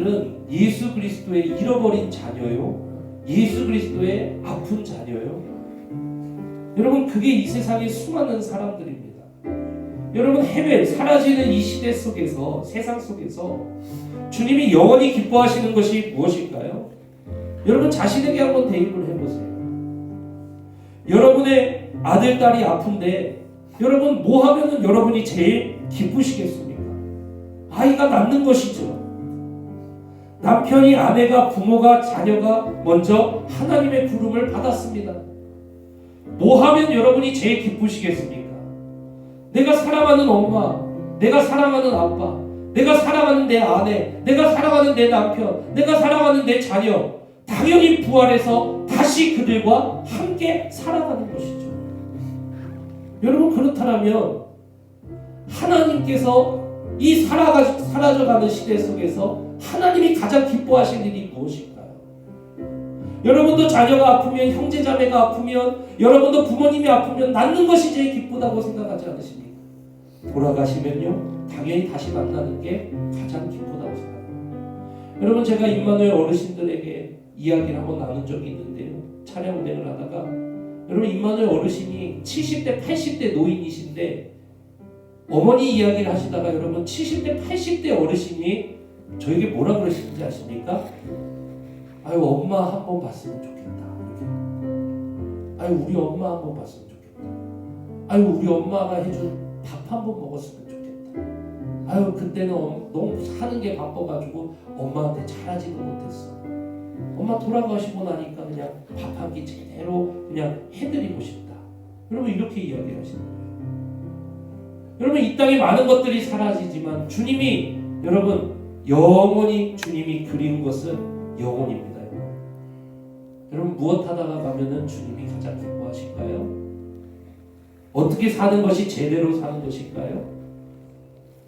는 예수 그리스도의 잃어버린 자녀요, 예수 그리스도의 아픈 자녀요. 여러분, 그게 이 세상의 수많은 사람들입니다. 여러분, 헤매 사라지는 이 시대 속에서, 세상 속에서 주님이 영원히 기뻐하시는 것이 무엇일까요? 여러분, 자신에게 한번 대입을 해보세요. 여러분의 아들, 딸이 아픈데 여러분 뭐 하면은 여러분이 제일 기쁘시겠습니까? 아이가 낫는 것이죠. 남편이, 아내가, 부모가, 자녀가 먼저 하나님의 부름을 받았습니다. 뭐 하면 여러분이 제일 기쁘시겠습니까? 내가 사랑하는 엄마, 내가 사랑하는 아빠, 내가 사랑하는 내 아내, 내가 사랑하는 내 남편, 내가 사랑하는 내 자녀, 당연히 부활해서 다시 그들과 함께 살아가는 것이죠. 여러분, 그렇다면 하나님께서 이 사라져가는 시대 속에서 하나님이 가장 기뻐하실 일이 무엇일까요? 여러분도 자녀가 아프면, 형제자매가 아프면, 여러분도 부모님이 아프면 낫는 것이 제일 기쁘다고 생각하지 않으십니까? 돌아가시면요, 당연히 다시 만나는 게 가장 기쁘다고 생각합니다. 여러분, 제가 임마누엘 어르신들에게 이야기를 한번 나눈 적이 있는데요, 차량 운행을 하다가 여러분, 임마누엘 어르신이 70대 80대 노인이신데 어머니 이야기를 하시다가 여러분 70대 80대 어르신이 저에게 뭐라 그러시는지 아십니까? 아유, 엄마 한번 봤으면 좋겠다. 아유, 우리 엄마 한번 봤으면 좋겠다. 아유, 우리 엄마가 해준 밥 한번 먹었으면 좋겠다. 아유, 그때는 너무 사는 게 바빠가지고 엄마한테 잘하지도 못했어. 엄마 돌아가시고 나니까 그냥 밥 한 끼 제대로 그냥 해드리고 싶다. 여러분, 이렇게 이야기를 하시는 거예요. 여러분, 이 땅에 많은 것들이 사라지지만 주님이, 여러분, 영원히 주님이 그리운 것은 영혼입니다. 여러분, 무엇 하다가 가면은 주님이 가장 기뻐하실까요? 어떻게 사는 것이 제대로 사는 것일까요?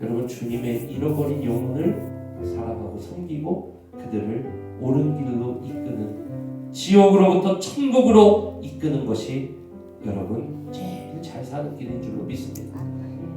여러분, 주님의 잃어버린 영혼을 사랑하고 섬기고 그들을 옳은 길로 이끄는, 지옥으로부터 천국으로 이끄는 것이 여러분 제일 잘 사는 길인 줄로 믿습니다.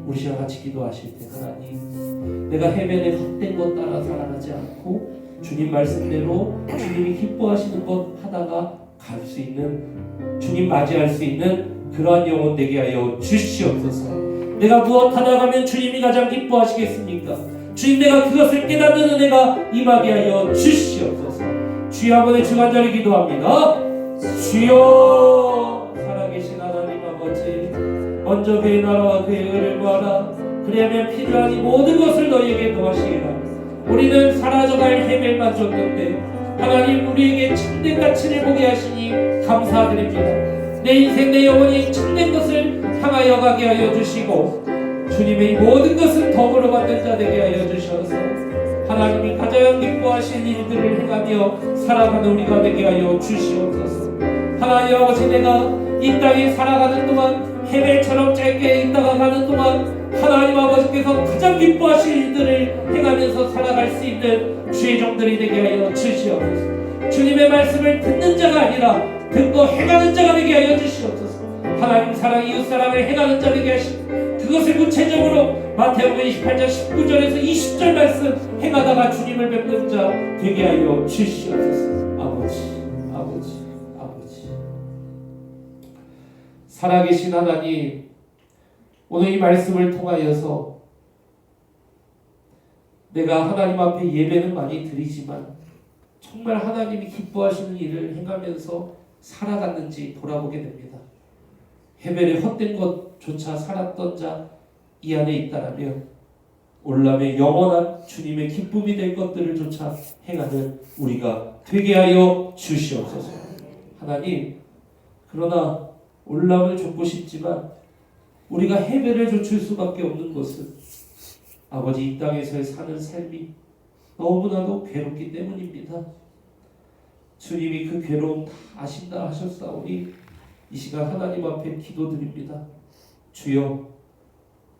우리 시간 같이 기도하실 때, 하나님, 내가 해변에 헛된 것 따라 살아가지 않고 주님 말씀대로 주님이 기뻐하시는 것 하다가 갈 수 있는, 주님 맞이할 수 있는 그러한 영혼 되게 하여 주시옵소서. 내가 무엇 하다 가면 주님이 가장 기뻐하시겠습니까? 주님, 내가 그것을 깨닫는 은혜가 임하게 하여 주시옵소서. 주여, 아버지, 주간절히 기도합니다. 주여, 살아계신 하나님 아버지, 먼저 그의 나라와 그의 의를 구하라. 그리하면 필요한 이 모든 것을 너희에게 도와시리라. 우리는 사라져갈 해벨만 줬는데 하나님, 우리에게 참된 가치를 보게 하시니 감사드립니다. 내 인생, 내 영혼이 참된 것을 향하여 가게 하여 주시고 주님의 이 모든 것은 덤으로 받는 자 되게 하여 주셔서 하나님이 가장 기뻐하신 일들을 행하며 살아가는 우리가 되게 하여 주시옵소서. 하나님 아버지, 내가 이 땅에 살아가는 동안, 해벨처럼 짧게 있다가 가는 동안 하나님 아버지께서 가장 기뻐하실 일들을 행하면서 살아갈 수 있는 주의 종들이 되게 하여 주시옵소서. 주님의 말씀을 듣는 자가 아니라 듣고 행하는 자가 되게 하여 주시옵소서. 하나님 사랑, 이웃 사랑을 행하는 자 되게 하시고 그것을 구체적으로 마태복음 28장 19절에서 20절 말씀 행하다가 주님을 뵙는 자 되게 하여 주시옵소서. 아버지, 살아계신 하나님, 오늘 이 말씀을 통하여서 내가 하나님 앞에 예배는 많이 드리지만 정말 하나님이 기뻐하시는 일을 행하면서 살아갔는지 돌아보게 됩니다. 해벨의 헛된 것조차 살았던 자 이 안에 있다라면 올람의 영원한 주님의 기쁨이 될 것들을 조차 행하는 우리가 되게 하여 주시옵소서. 하나님, 그러나 올람을 좇고 싶지만 우리가 해벨을 좇을 수밖에 없는 것은 아버지, 이 땅에서의 사는 삶이 너무나도 괴롭기 때문입니다. 주님이 그 괴로움 다 아신다 하셨사오니 이 시간 하나님 앞에 기도드립니다. 주여,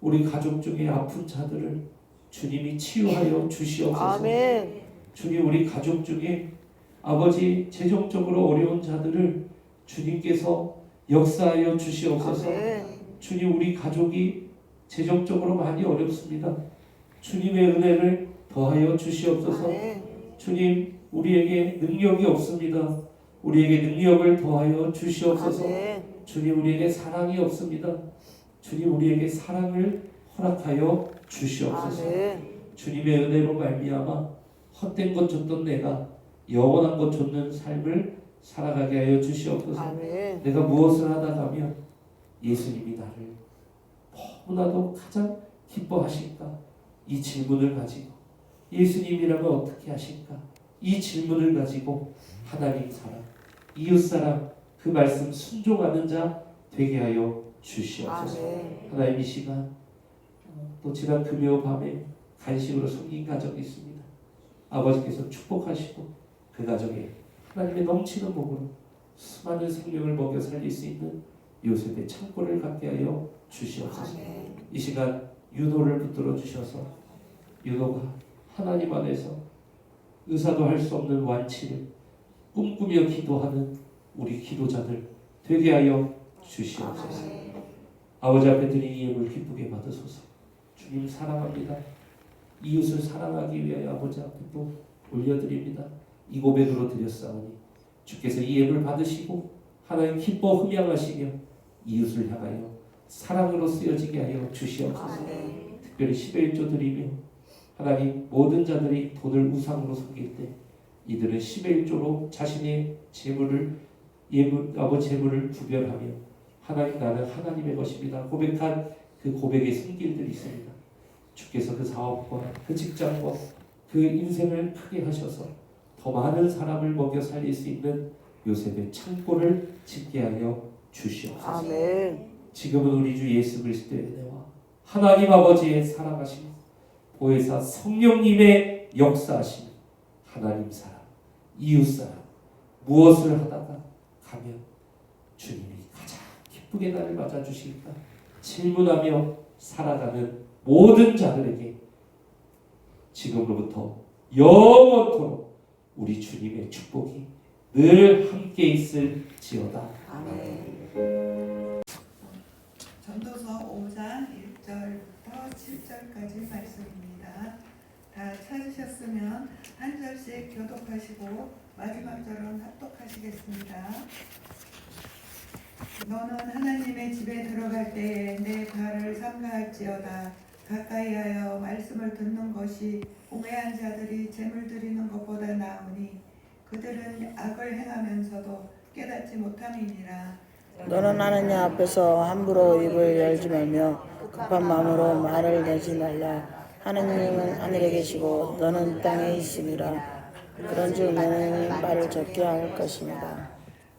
우리 가족 중에 아픈 자들을 주님이 치유하여 주시옵소서. 아멘. 주님, 우리 가족 중에 아버지 재정적으로 어려운 자들을 주님께서 역사하여 주시옵소서. 아멘. 주님, 우리 가족이 재정적으로 많이 어렵습니다. 주님의 은혜를 더하여 주시옵소서. 아멘. 주님, 우리에게 능력이 없습니다. 우리에게 능력을 더하여 주시옵소서. 주님, 우리에게 사랑이 없습니다. 주님, 우리에게 사랑을 허락하여 주시옵소서. 주님의 은혜로 말미암아 헛된 것 줬던 내가 영원한 것 줬는 삶을 살아가게 하여 주시옵소서. 내가 무엇을 하다 가면 예수님이 나를 너무나도 가장 기뻐하실까? 이 질문을 가지고 예수님이라면 어떻게 하실까? 이 질문을 가지고 하나님 사랑, 이웃 사랑, 그 말씀 순종하는 자 되게 하여 주시옵소서. 하나님, 이 시간 또 지난 금요 밤에 간식으로 섬긴 가정이 있습니다. 아버지께서 축복하시고 그 가정에 하나님의 넘치는 복으로 수많은 생명을 먹여 살릴 수 있는 요셉의 창고를 갖게 하여 주시옵소서. 이 시간 윤호를 붙들어 주셔서 윤호가 하나님 안에서 의사도 할 수 없는 완치를 꿈꾸며 기도하는 우리 기도자들 되게 하여 주시옵소서. 아버지 앞에 드린 이 예물 기쁘게 받으소서. 주님 사랑합니다. 이웃을 사랑하기 위하여 아버지 앞에 또 올려드립니다. 이 고백으로 드렸사오니 주께서 이 예물 받으시고 하나님 기뻐 흠양하시며 이웃을 향하여 사랑으로 쓰여지게 하여 주시옵소서. 특별히 11조 드리며 하나님, 모든 자들이 돈을 우상으로 섬길 때 이들은 11조로 자신의 재물을 아버지 재물을 구별하며 하나님, 나는 하나님의 것입니다 고백한 그 고백의 손길들이 있습니다. 주께서 그 사업과 그 직장과 그 인생을 크게 하셔서 더 많은 사람을 먹여 살릴 수 있는 요셉의 창고를 짓게 하여 주시옵소서. 아멘. 지금은 우리 주 예수 그리스도의 은혜와 하나님 아버지의 사랑하심, 보혜사 성령님의 역사하심, 하나님 사랑, 이웃 사랑, 무엇을 하다가 가면 주님이 가장 기쁘게 나를 맞아주실까 질문하며 살아가는 모든 자들에게 지금으로부터 영원토록 우리 주님의 축복이 늘 함께 있을지어다. 아멘. 전도서 5장 1절부터 7절까지 말씀입니다. 다 찾으셨으면 한 절씩 교독하시고 마지막 절은 합독하시겠습니다. 너는 하나님의 집에 들어갈 때에 내 발을 삼가할지어다. 가까이하여 말씀을 듣는 것이 우매한 자들이 재물 드리는 것보다 나으니 그들은 악을 행하면서도 깨닫지 못함이니라. 너는 하나님 앞에서 함부로 입을 열지 말며 급한 마음으로 말을 내지 말라. 하나님은 하늘에 계시고 너는 땅에 있으리라. 그런즉 너는 말을 적게 할 것입니다.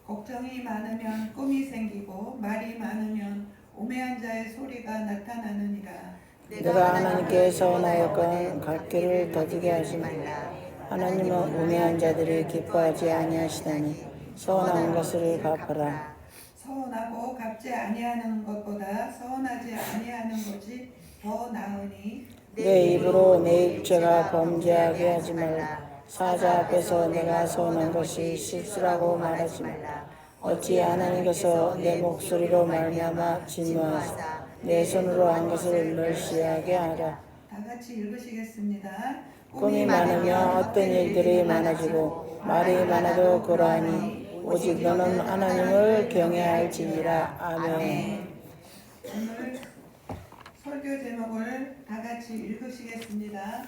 걱정이 많으면 꿈이 생기고 말이 많으면 우매한 자의 소리가 나타나느니라. 내가 하나님께 서원하였건 갈 길을 더디게 하지 말라. 하나님은 우매한 자들이 기뻐하지 아니하시다니 서원한 것을 갚아라. 서운하고 갚지 아니하는 것보다 서운하지 아니하는 것이 더 나으니 내 입으로 내 입죄가 범죄하게 하지 말라. 사자 앞에서 내가 서운한 것이 실수라고 말하지 말라. 어찌 하나님께서 내 목소리로 말미암아 진노하사 내 손으로 한 것을 멸시하게 하라. 다 같이 읽으시겠습니다. 꿈이 많으면 어떤 일들이 많아지고 말이 많아도 그러하니 오직 너는 하나님을 경외할지니라. 아멘. 오늘 설교 제목을 다 같이 읽으시겠습니다.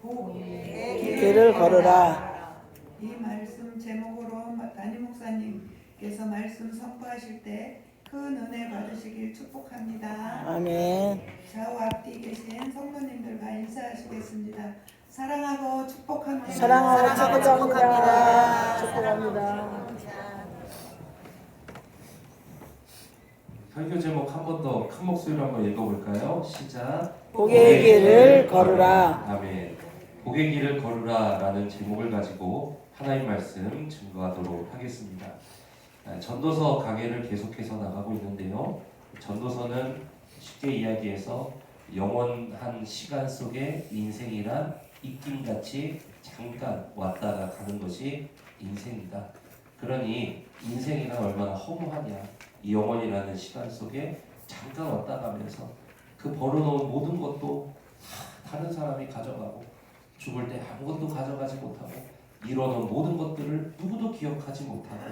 길을 걸으라. 이 말씀 제목으로 담임 목사님께서 말씀 선포하실 때 큰 은혜 받으시길 축복합니다. 아멘. 좌우 앞뒤 계신 성도님들과 인사하시겠습니다. 사랑하고 축복합니다. 사랑하고 축복합니다. 축복합니다. 설교 제목 한 번 더 큰 목소리로 한번 읽어볼까요? 시작. 복의 길을 걸으라. 아멘. 복의 길을 걸으라 라는 제목을 가지고 하나님 말씀 증거하도록 하겠습니다. 전도서 강해를 계속해서 나가고 있는데요. 전도서는 쉽게 이야기해서 영원한 시간 속에 인생이란 입김같이 잠깐 왔다가 가는 것이 인생이다. 그러니 인생이란 얼마나 허무하냐. 이 영원이라는 시간 속에 잠깐 왔다 가면서 그 벌어놓은 모든 것도 다른 사람이 가져가고 죽을 때 아무것도 가져가지 못하고 이뤄놓은 모든 것들을 누구도 기억하지 못하고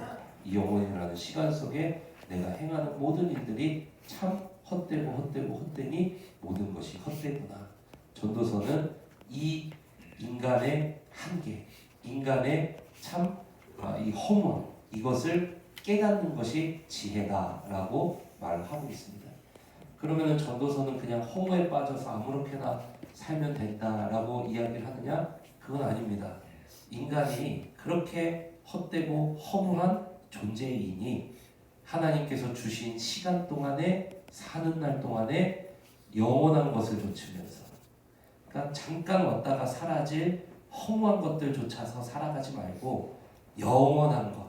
이 영혼이라는 시간 속에 내가 행하는 모든 일들이 참 헛되니 모든 것이 헛되구나. 전도서는 이 인간의 한계, 인간의 참 이 허무, 이것을 깨닫는 것이 지혜다라고 말하고 있습니다. 그러면은 전도서는 그냥 허무에 빠져서 아무렇게나 살면 된다라고 이야기를 하느냐? 그건 아닙니다. 인간이 그렇게 헛되고 허무한 존재이니 하나님께서 주신 시간 동안에 사는 날 동안에 영원한 것을 좇으면서, 그러니까 잠깐 왔다가 사라질 허무한 것들조차서 살아가지 말고 영원한 것,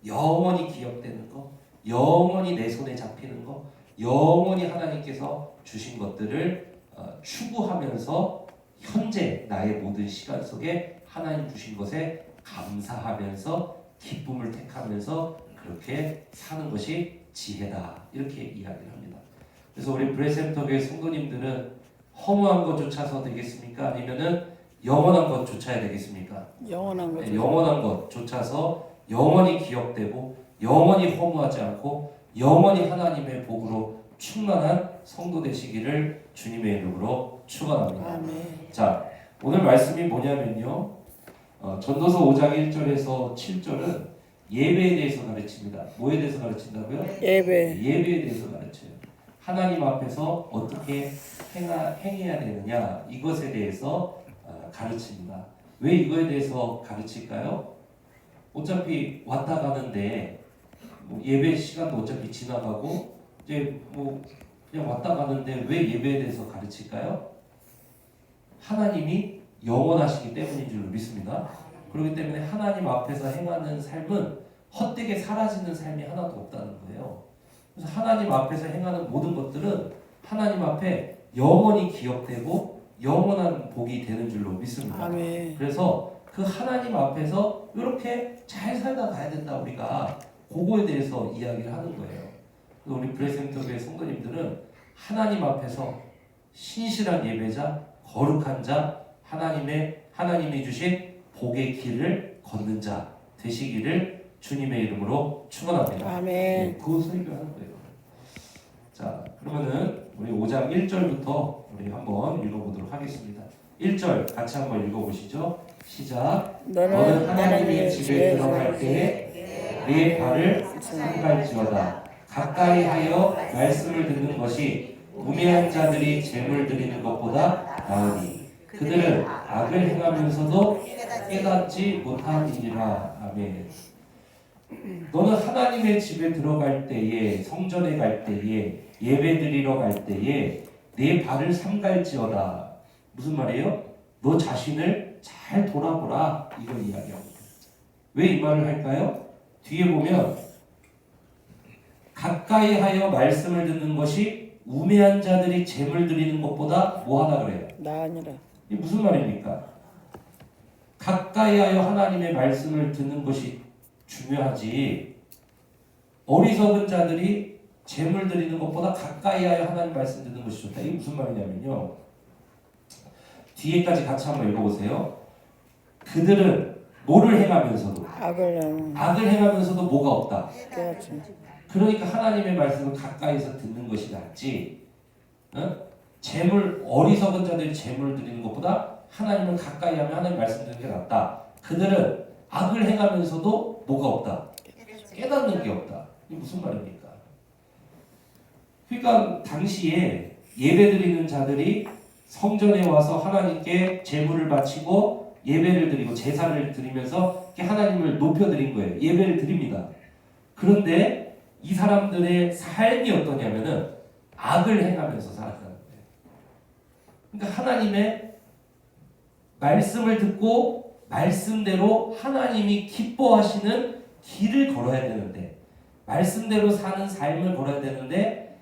영원히 기억되는 것, 영원히 내 손에 잡히는 것, 영원히 하나님께서 주신 것들을 추구하면서 현재 나의 모든 시간 속에 하나님 주신 것에 감사하면서 기쁨을 택하면서 그렇게 사는 것이 지혜다, 이렇게 이야기를 합니다. 그래서 우리 브레센터교회 성도님들은 허무한 것조차서 되겠습니까? 아니면은 영원한 것조차야 되겠습니까? 영원한 것. 영원한 것조차서 영원히 기억되고 영원히 허무하지 않고 영원히 하나님의 복으로 충만한 성도 되시기를 주님의 이름으로 축원합니다. 아멘. 자, 오늘 말씀이 뭐냐면요, 전도서 5장 1절에서 7절은 예배에 대해서 가르칩니다. 뭐에 대해서 가르친다고요? 예배. 예배에 대해서 가르쳐요. 하나님 앞에서 어떻게 행해야 되느냐, 이것에 대해서 가르칩니다. 왜 이거에 대해서 가르칠까요? 어차피 왔다 가는데 예배 시간도 어차피 지나가고 이제 그냥 왔다 가는데 왜 예배에 대해서 가르칠까요? 하나님이 영원하시기 때문인 줄 믿습니다. 그렇기 때문에 하나님 앞에서 행하는 삶은 헛되게 사라지는 삶이 하나도 없다는 거예요. 그래서 하나님 앞에서 행하는 모든 것들은 하나님 앞에 영원히 기억되고 영원한 복이 되는 줄로 믿습니다. 아멘. 그래서 그 하나님 앞에서 이렇게 잘 살다 가야 된다, 우리가 그거에 대해서 이야기를 하는 거예요. 그래서 우리 브레센터교회 성도님들은 하나님 앞에서 신실한 예배자, 거룩한 자, 하나님이 주신 복의 길을 걷는 자 되시기를 주님의 이름으로 축원합니다. 아멘. 네, 그 설교하는 거예요. 자, 그러면은 우리 5장 1절부터 우리 한번 읽어보도록 하겠습니다. 1절 같이 한번 읽어보시죠. 시작. 너는 하나님의 집에 들어갈 때에 네 발을 삼갈지어다. 가까이 하여 말씀을 듣는 것이 우매한 자들이 재물 드리는 것보다 나으니 그들은 악을 행하면서도 깨닫지 못하니라. 아멘. 너는 하나님의 집에 들어갈 때에, 성전에 갈 때에, 예배드리러 갈 때에 네 발을 삼갈지어다. 무슨 말이에요? 너 자신을 잘 돌아보라, 이걸 이야기합니다. 왜 이 말을 할까요? 뒤에 보면 가까이 하여 말씀을 듣는 것이 우매한 자들이 재물 드리는 것보다 뭐하다 그래요? 나으니라. 이게 무슨 말입니까? 가까이 하여 하나님의 말씀을 듣는 것이 중요하지, 어리석은 자들이 재물 드리는 것보다 가까이 하여 하나님 말씀 듣는 것이 좋다. 이게 무슨 말이냐면요, 뒤에까지 같이 한번 읽어보세요. 그들은 뭐를 행하면서도, 악을 행하면서도 뭐가 없다? 깨닫지. 그러니까 하나님의 말씀을 가까이서 듣는 것이 낫지, 어리석은 자들이 재물 드리는 것보다 하나님을 가까이 하면 하나님 말씀 듣는 게 낫다. 그들은 악을 행하면서도 뭐가 없다? 깨닫는 게 없다. 이게 무슨 말입니까? 그러니까 당시에 예배드리는 자들이 성전에 와서 하나님께 제물을 바치고 예배를 드리고 제사를 드리면서 하나님을 높여드린 거예요. 예배를 드립니다. 그런데 이 사람들의 삶이 어떠냐면은 악을 행하면서 살았다는 거예요. 그러니까 하나님의 말씀을 듣고 말씀대로 하나님이 기뻐하시는 길을 걸어야 되는데, 말씀대로 사는 삶을 걸어야 되는데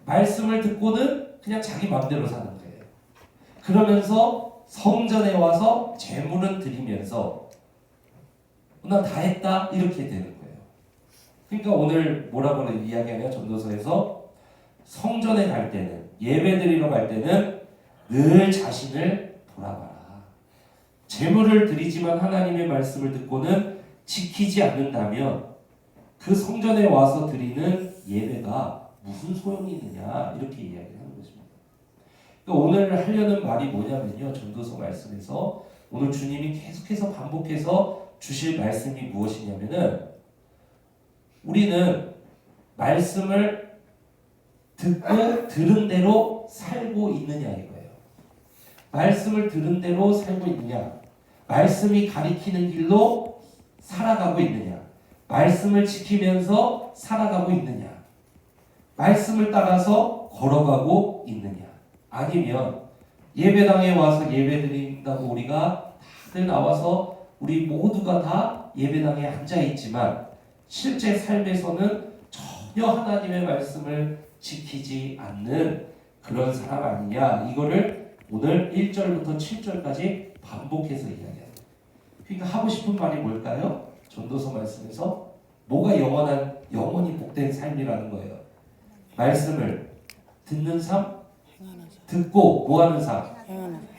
말씀을 듣고는 그냥 자기 마음대로 사는 거예요. 그러면서 성전에 와서 제물은 드리면서 나 다 했다, 이렇게 되는 거예요. 그러니까 오늘 뭐라고 이야기하냐, 전도서에서 성전에 갈 때는, 예배 드리러 갈 때는 늘 자신을 돌아봐라. 제물을 드리지만 하나님의 말씀을 듣고는 지키지 않는다면 그 성전에 와서 드리는 예배가 무슨 소용이 있느냐 이렇게 이야기를 하는 것입니다. 그러니까 오늘 하려는 말이 뭐냐면요. 전도서 말씀에서 오늘 주님이 계속해서 반복해서 주실 말씀이 무엇이냐면은 우리는 말씀을 듣고 들은 대로 살고 있느냐 이거예요. 말씀을 들은 대로 살고 있느냐, 말씀이 가리키는 길로 살아가고 있느냐, 말씀을 지키면서 살아가고 있느냐, 말씀을 따라서 걸어가고 있느냐, 아니면 예배당에 와서 예배드린다고 우리가 다들 나와서 우리 모두가 다 예배당에 앉아있지만 실제 삶에서는 전혀 하나님의 말씀을 지키지 않는 그런 사람 아니냐, 이거를 오늘 1절부터 7절까지 반복해서 이야기합니다. 그러니까 하고 싶은 말이 뭘까요? 전도서 말씀에서 뭐가 영원히 복된 삶이라는 거예요. 말씀을 듣는 삶, 듣고 뭐하는 삶?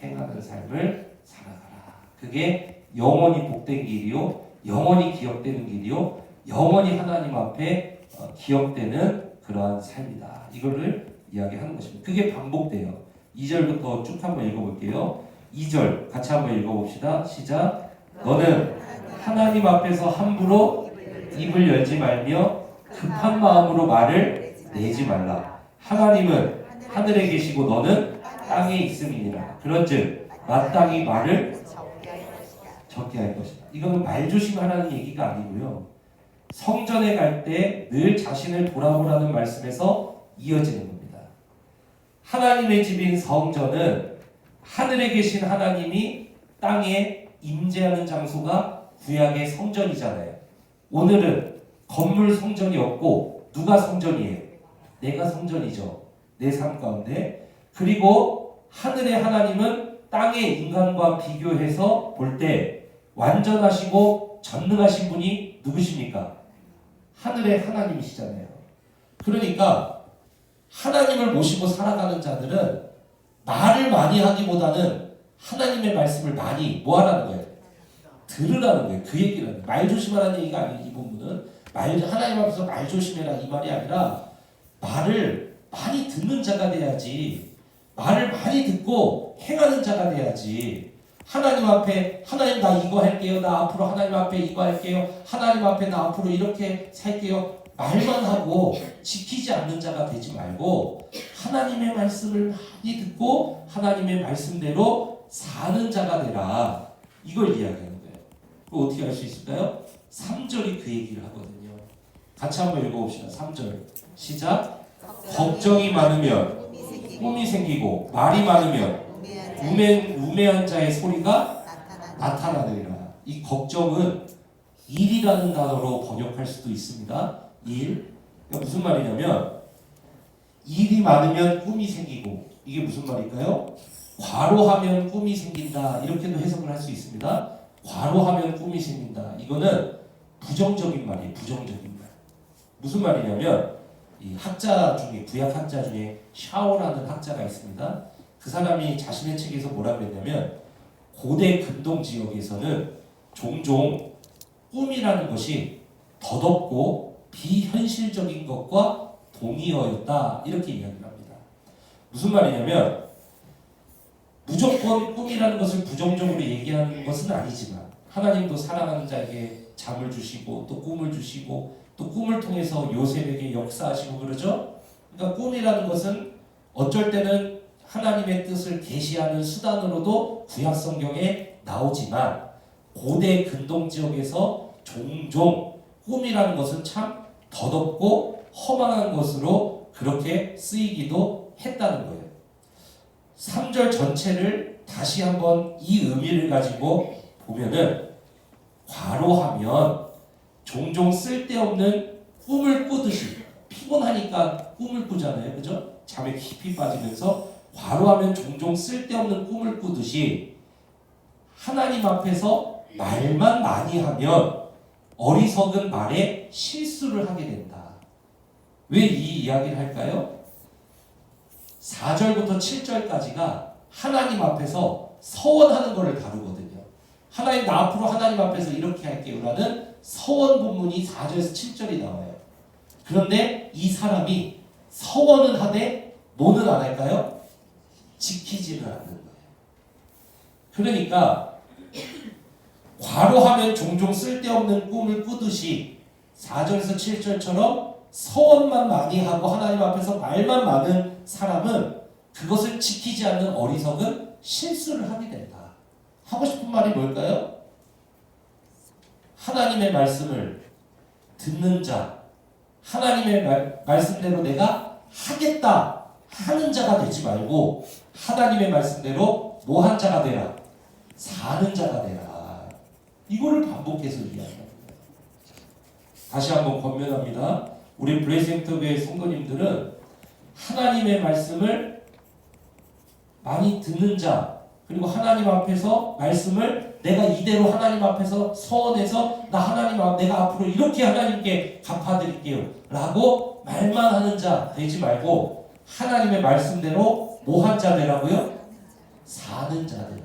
행하는 삶을 살아가라. 그게 영원히 복된 길이요, 영원히 기억되는 길이요, 영원히 하나님 앞에 기억되는 그러한 삶이다. 이거를 이야기하는 것입니다. 그게 반복돼요. 2절부터 쭉 한번 읽어볼게요. 2절 같이 한번 읽어봅시다. 시작. 너는 하나님 앞에서 함부로 입을 열지 말며 급한 마음으로 말을 내지 말라. 하나님은 하늘에 계시고 너는 땅에 있음이니라. 그런즉 마땅히 말을 적게 할 것이다. 이거는 말조심하라는 얘기가 아니고요. 성전에 갈 때 늘 자신을 돌아보라는 말씀에서 이어지는 겁니다. 하나님의 집인 성전은 하늘에 계신 하나님이 땅에 임재하는 장소가 구약의 성전이잖아요. 오늘은 건물 성전이 없고 누가 성전이에요? 내가 성전이죠. 내 삶 가운데. 그리고 하늘의 하나님은 땅의 인간과 비교해서 볼 때 완전하시고 전능하신 분이 누구십니까? 하늘의 하나님이시잖아요. 그러니까 하나님을 모시고 살아가는 자들은 말을 많이 하기보다는 하나님의 말씀을 많이 뭐 하라는 거예요? 들으라는 거예요. 그 얘기를 하는 거예요. 말 조심하라는 얘기가 아니에요. 이 본문은 하나님 앞에서 말 조심해라 이 말이 아니라 말을 많이 듣는 자가 돼야지, 말을 많이 듣고 행하는 자가 돼야지. 하나님 앞에 하나님 나 이거 할게요, 나 앞으로 하나님 앞에 이거 할게요, 하나님 앞에 나 앞으로 이렇게 살게요, 말만 하고 지키지 않는 자가 되지 말고 하나님의 말씀을 많이 듣고 하나님의 말씀대로 사는 자가 되라. 이걸 이야기하는 거예요. 그거 어떻게 할 수 있을까요? 3절이 그 얘기를 하거든요. 같이 한번 읽어봅시다. 3절 시작. 걱정이 많으면 꿈이 생기고 말이 많으면 우매한 자의 소리가 나타나느니라. 이 걱정은 일이라는 단어로 번역할 수도 있습니다. 일. 그러니까 무슨 말이냐면 일이 많으면 꿈이 생기고, 이게 무슨 말일까요? 과로하면 꿈이 생긴다. 이렇게도 해석을 할 수 있습니다. 과로하면 꿈이 생긴다. 이거는 부정적인 말이에요. 부정적인 말. 무슨 말이냐면 이 학자 중에, 구약 학자 중에 샤오라는 학자가 있습니다. 그 사람이 자신의 책에서 뭐라 그랬냐면 고대 근동 지역에서는 종종 꿈이라는 것이 덧없고 비현실적인 것과 동의어였다. 이렇게 이야기를 합니다. 무슨 말이냐면 무조건 꿈이라는 것을 부정적으로 얘기하는 것은 아니지만 하나님도 사랑하는 자에게 잠을 주시고 또 꿈을 주시고 또 꿈을 통해서 요셉에게 역사하시고 그러죠. 그러니까 꿈이라는 것은 어쩔 때는 하나님의 뜻을 계시하는 수단으로도 구약 성경에 나오지만 고대 근동 지역에서 종종 꿈이라는 것은 참 덧없고 허망한 것으로 그렇게 쓰이기도 했다는 거예요. 3절 전체를 다시 한번 이 의미를 가지고 보면은 과로하면 종종 쓸데없는 꿈을 꾸듯이, 피곤하니까 꿈을 꾸잖아요. 그죠? 잠에 깊이 빠지면서 과로하면 종종 쓸데없는 꿈을 꾸듯이 하나님 앞에서 말만 많이 하면 어리석은 말에 실수를 하게 된다. 왜 이 이야기를 할까요? 4절부터 7절까지가 하나님 앞에서 서원하는 것을 다루거든요. 하나님 나 앞으로 하나님 앞에서 이렇게 할게요 라는 서원 본문이 4절에서 7절이 나와요. 그런데 이 사람이 서원은 하되 뭐는 안 할까요? 지키지는 않는 거예요. 그러니까 과로하면 종종 쓸데없는 꿈을 꾸듯이 4절에서 7절처럼 서원만 많이 하고 하나님 앞에서 말만 많은 사람은 그것을 지키지 않는 어리석은 실수를 하게 된다. 하고 싶은 말이 뭘까요? 하나님의 말씀을 듣는 자, 하나님의 말씀대로 내가 하겠다 하는 자가 되지 말고 하나님의 말씀대로 뭐 한 자가 되라? 사는 자가 되라. 이거를 반복해서 이야기합니다. 다시 한번 권면합니다. 우리 브레이센터교회 성도님들은 하나님의 말씀을 많이 듣는 자, 그리고 하나님 앞에서 말씀을 내가 이대로 하나님 앞에서 서원해서 나 하나님 내가 앞으로 이렇게 하나님께 갚아드릴게요 라고 말만 하는 자 되지 말고 하나님의 말씀대로 뭐 한 자 되라고요? 사는 자 되라.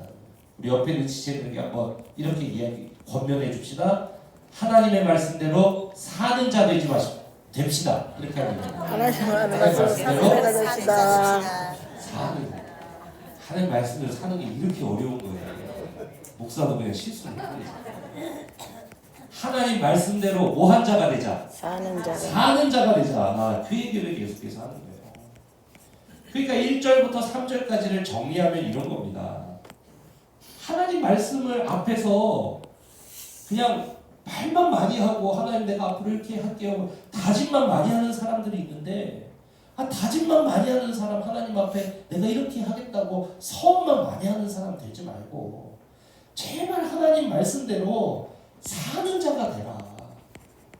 우리 옆에 있는 지체들에게 한번 이렇게 이야기 권면해 줍시다. 하나님의 말씀대로 사는 자 되지 마시고 됩시다. 이렇게 하면 하나님의 말씀대로 됩시다. 하나님 말씀을 사는 게 이렇게 어려운 거예요. 목사도 그냥 실수를 했거든요. 하나님 말씀대로 뭐 한 자가 되자? 사는 자가 되자. 그 얘기를 계속해서 하는 거예요. 그러니까 1절부터 3절까지를 정리하면 이런 겁니다. 하나님 말씀을 앞에서 그냥 말만 많이 하고 하나님 내가 앞으로 이렇게 할게요 다짐만 많이 하는 사람들이 있는데 다짐만 많이 하는 사람 하나님 앞에 내가 이렇게 하겠다고 서원만 많이 하는 사람 되지 말고 제발 하나님 말씀대로 사는 자가 되라.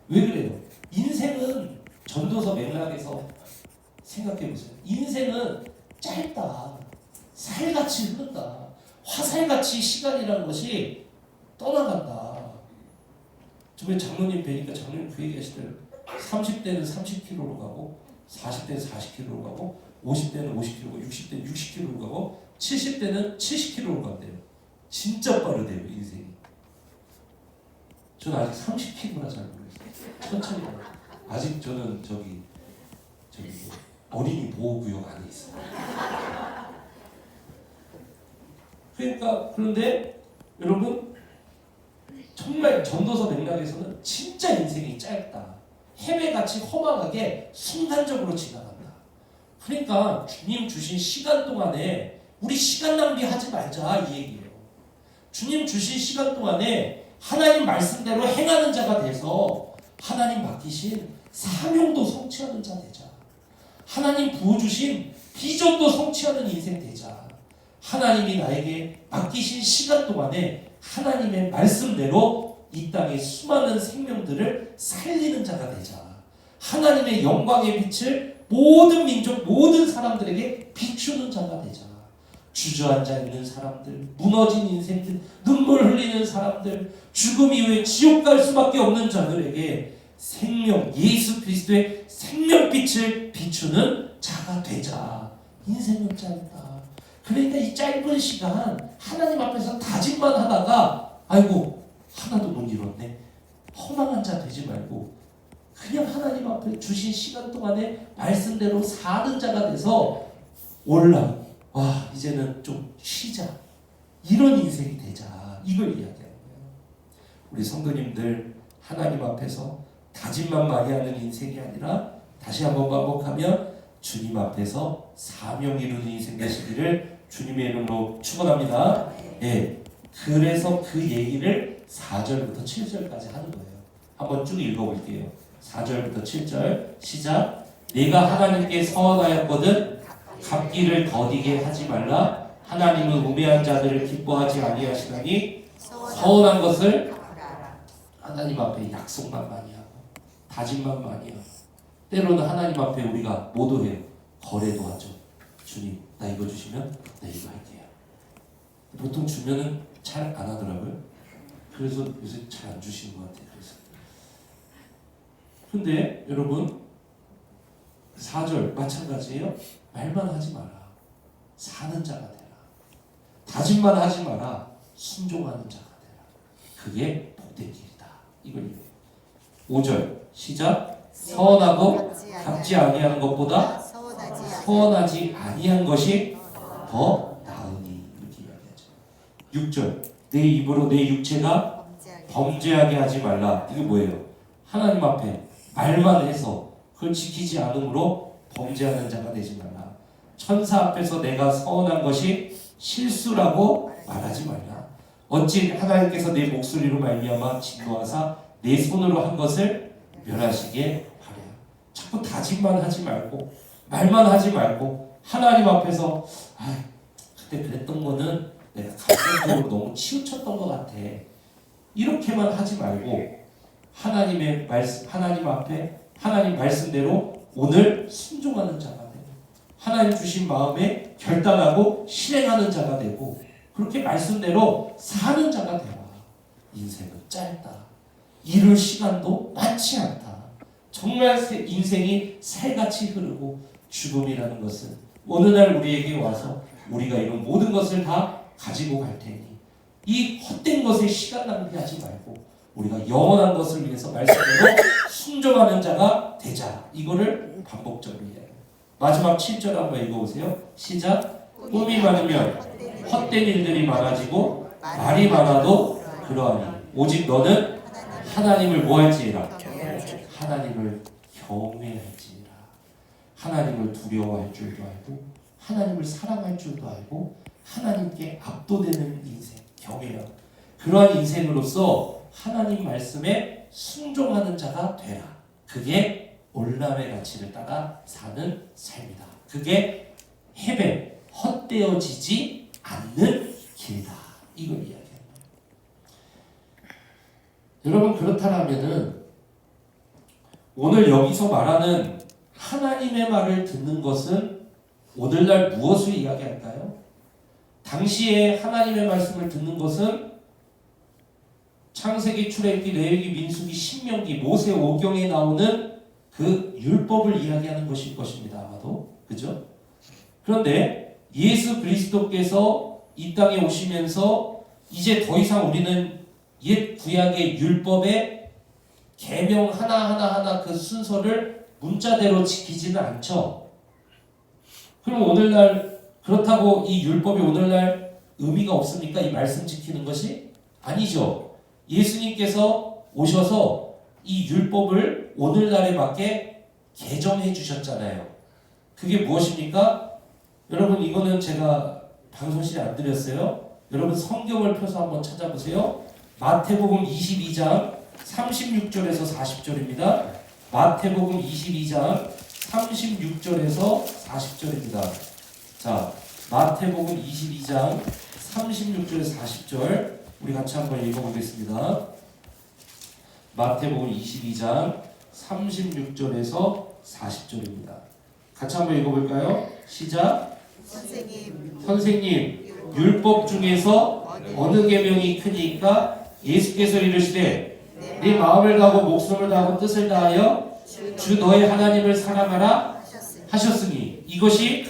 왜 그래요? 인생은 전도서 맥락에서 생각해보세요. 인생은 짧다. 살같이 흐른다. 화살같이 시간이라는 것이 떠나간다. 저번에 장로님 뵈니까 장로님 그 얘기 하시더라고요. 30대는 30km로 가고 40대는 40km로 가고 50대는 50km고 60대는 60km로 가고 70대는 70km로 간대요. 진짜 빠르대요 인생이. 저는 아직 30km나 잘 모르겠어요. 천천히 가요. 아직 저는 저기 어린이 보호구역 안에 있어요. 그러니까 그런데 여러분 정말 전도서 맥락에서는 진짜 인생이 짧다. 해외같이 허망하게 순간적으로 지나간다. 그러니까 주님 주신 시간 동안에 우리 시간 낭비하지 말자 이 얘기예요. 주님 주신 시간 동안에 하나님 말씀대로 행하는 자가 돼서 하나님 맡기신 사명도 성취하는 자 되자. 하나님 부어주신 비전도 성취하는 인생 되자. 하나님이 나에게 맡기신 시간 동안에 하나님의 말씀대로 이 땅의 수많은 생명들을 살리는 자가 되자. 하나님의 영광의 빛을 모든 민족, 모든 사람들에게 비추는 자가 되자. 주저앉아 있는 사람들, 무너진 인생들, 눈물 흘리는 사람들, 죽음 이후에 지옥 갈 수밖에 없는 자들에게 생명, 예수 그리스도의 생명빛을 비추는 자가 되자. 인생은 짧다. 그러니까 이 짧은 시간 하나님 앞에서 다짐만 하다가 아이고 하나도 못 이뤘네. 허망한 자 되지 말고 그냥 하나님 앞에 주신 시간 동안에 말씀대로 사는 자가 돼서 와 이제는 좀 쉬자. 이런 인생이 되자. 이걸 이야기하는 거예요. 우리 성도님들 하나님 앞에서 다짐만 많이 하는 인생이 아니라 다시 한번 반복하면 주님 앞에서 사명 이루는 인생 되시기를 주님의 이름으로 축원합니다. 예. 그래서 그 얘기를 4절부터 7절까지 하는 거예요. 한번 쭉 읽어볼게요. 4절부터 7절 시작. 내가 하나님께 서원하였거든 갚기를 더디게 하지 말라. 하나님은 우매한 자들을 기뻐하지 아니하시나니 서원한 것을 하나님 앞에 약속만 많이 하고 다짐만 많이 하고 때로는 하나님 앞에 우리가 뭐도 해요. 거래도 하죠. 주님 나 이거 주시면 나 이거 할게요. 보통 주면은 잘 안 하더라고요. 그래서 요새 잘 안 주시는 것 같아요. 그래서 근데 여러분 4절 마찬가지예요. 말만 하지 마라. 사는 자가 되라. 다짐만 하지 마라. 순종하는 자가 되라. 그게 복된 길이다. 이걸 5절 시작. 서원하고 갚지 아니하는 것보다 서원하지 아니한 것이 더 나으니 이렇게 이야기하죠. 6절 내 입으로 내 육체가 범죄하게 하지 말라. 이게 뭐예요? 하나님 앞에 말만 해서 그걸 지키지 않으므로 범죄하는 자가 되지 말라. 천사 앞에서 내가 서원한 것이 실수라고 말하지 말라. 어찌 하나님께서 내 목소리로 말미암아 진노하사 내 손으로 한 것을 멸하시게 하랴. 자꾸 다짐만 하지 말고 말만 하지 말고 하나님 앞에서 그때 그랬던 거는 내가 감정적으로 너무 치우쳤던 것 같아. 이렇게만 하지 말고 하나님의 말씀, 하나님 앞에 하나님 말씀대로 오늘 순종하는 자가 되고 하나님 주신 마음에 결단하고 실행하는 자가 되고 그렇게 말씀대로 사는 자가 되라. 인생은 짧다. 이룰 시간도 많지 않다. 정말 인생이 새같이 흐르고 죽음이라는 것은 어느 날 우리에게 와서 우리가 이런 모든 것을 다 가지고 갈 테니 이 헛된 것에 시간 낭비하지 말고 우리가 영원한 것을 위해서 말씀대로 순종하는 자가 되자. 이거를 반복적으로 이야기해요. 마지막 7절 한번 읽어보세요. 시작. 꿈이 많으면 헛된 일들이 많아지고 말이 많아도 그러하니 오직 너는 하나님을 뭐할지니라. 하나님을 경외할지니라. 하나님을 두려워할 줄도 알고 하나님을 사랑할 줄도 알고 하나님께 압도되는 인생, 경외라. 그러한 인생으로서 하나님 말씀에 순종하는 자가 되라. 그게 올람의 가치를 따라 사는 삶이다. 그게 헤벨, 헛되어지지 않는 길이다. 이걸 이야기합니다. 여러분 그렇다면은 오늘 여기서 말하는 하나님의 말을 듣는 것은 오늘날 무엇을 이야기할까요? 당시에 하나님의 말씀을 듣는 것은 창세기, 출애굽기, 레위기, 민수기, 신명기, 모세 오경에 나오는 그 율법을 이야기하는 것일 것입니다. 아마도. 그죠? 그런데 예수 그리스도께서 이 땅에 오시면서 이제 더 이상 우리는 옛 구약의 율법의 계명 하나하나 그 순서를 문자대로 지키지는 않죠. 그럼 오늘날 그렇다고 이 율법이 오늘날 의미가 없습니까? 이 말씀 지키는 것이? 아니죠. 예수님께서 오셔서 이 율법을 오늘날에 맞게 개정해 주셨잖아요. 그게 무엇입니까? 여러분 이거는 제가 방송실에 안 드렸어요. 여러분 성경을 펴서 한번 찾아보세요. 마태복음 22장 36절에서 40절입니다. 마태복음 22장 36절에서 40절입니다. 자, 마태복음 22장 36절에서 40절 우리 같이 한번 읽어보겠습니다. 마태복음 22장 36절에서 40절입니다. 같이 한번 읽어볼까요? 시작. 선생님, 율법 중에서 어느 계명이 크니까? 예수께서 이르시되 네 마음을 다하고 목숨을 다하고 뜻을 다하여 주 너의 하나님을 사랑하라 하셨으니 이것이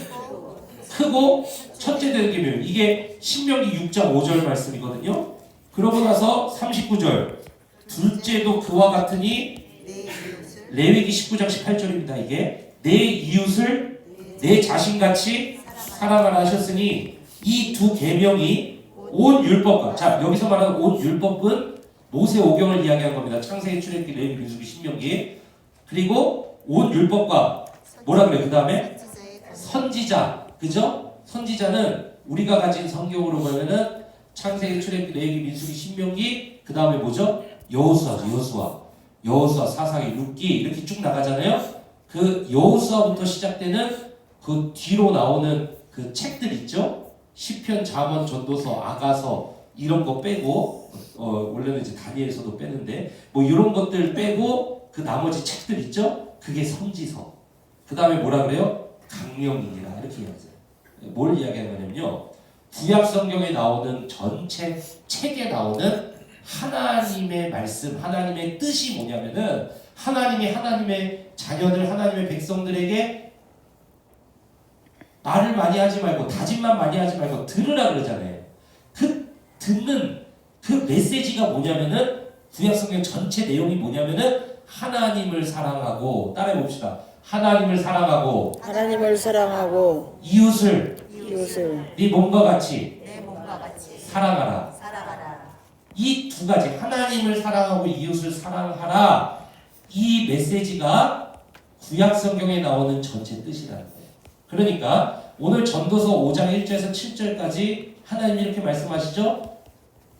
크고 첫째 되는 계명. 이게 신명기 6장 5절 말씀이거든요. 그러고 나서 39절 둘째도 그와 같으니 레위기 19장 18절입니다. 이게 내 이웃을 내 자신같이 사랑하라 하셨으니 이 두 계명이 온 율법과 자 여기서 말하는 온 율법은 모세 오경을 이야기한 겁니다. 창세기, 출애굽기, 레위기, 민수기, 신명기. 그리고 온 율법과 뭐라 그래요? 그 다음에 선지자. 그죠? 선지자는 우리가 가진 성경으로 보면은 창세기, 출애굽기, 레위기, 민수기, 신명기. 그 다음에 뭐죠? 여호수아죠. 여호수아, 사사기, 룻기 이렇게 쭉 나가잖아요. 그 여호수아부터 시작되는 그 뒤로 나오는 그 책들 있죠? 시편, 잠언, 전도서, 아가서 이런 거 빼고 원래는 이제 다니엘서도 빼는데 뭐 이런 것들 빼고 그 나머지 책들 있죠? 그게 선지서. 그 다음에 뭐라 그래요? 강령이니라 이렇게 이야기해요. 뭘 이야기하는 거냐면요. 구약 성경에 나오는 전체 책에 나오는 하나님의 말씀, 하나님의 뜻이 뭐냐면은 하나님의 자녀들, 하나님의 백성들에게 말을 많이 하지 말고 다짐만 많이 하지 말고 들으라 그러잖아요. 그 듣는 그 메시지가 뭐냐면은 구약성경 전체 내용이 뭐냐면은 하나님을 사랑하고 따라해 봅시다. 하나님을 사랑하고 이웃을 네 몸과 같이 사랑하라. 이 두 가지 하나님을 사랑하고 이웃을 사랑하라. 이 메시지가 구약성경에 나오는 전체 뜻이라는 거예요. 그러니까 오늘 전도서 5장 1절에서 7절까지 하나님이 이렇게 말씀하시죠.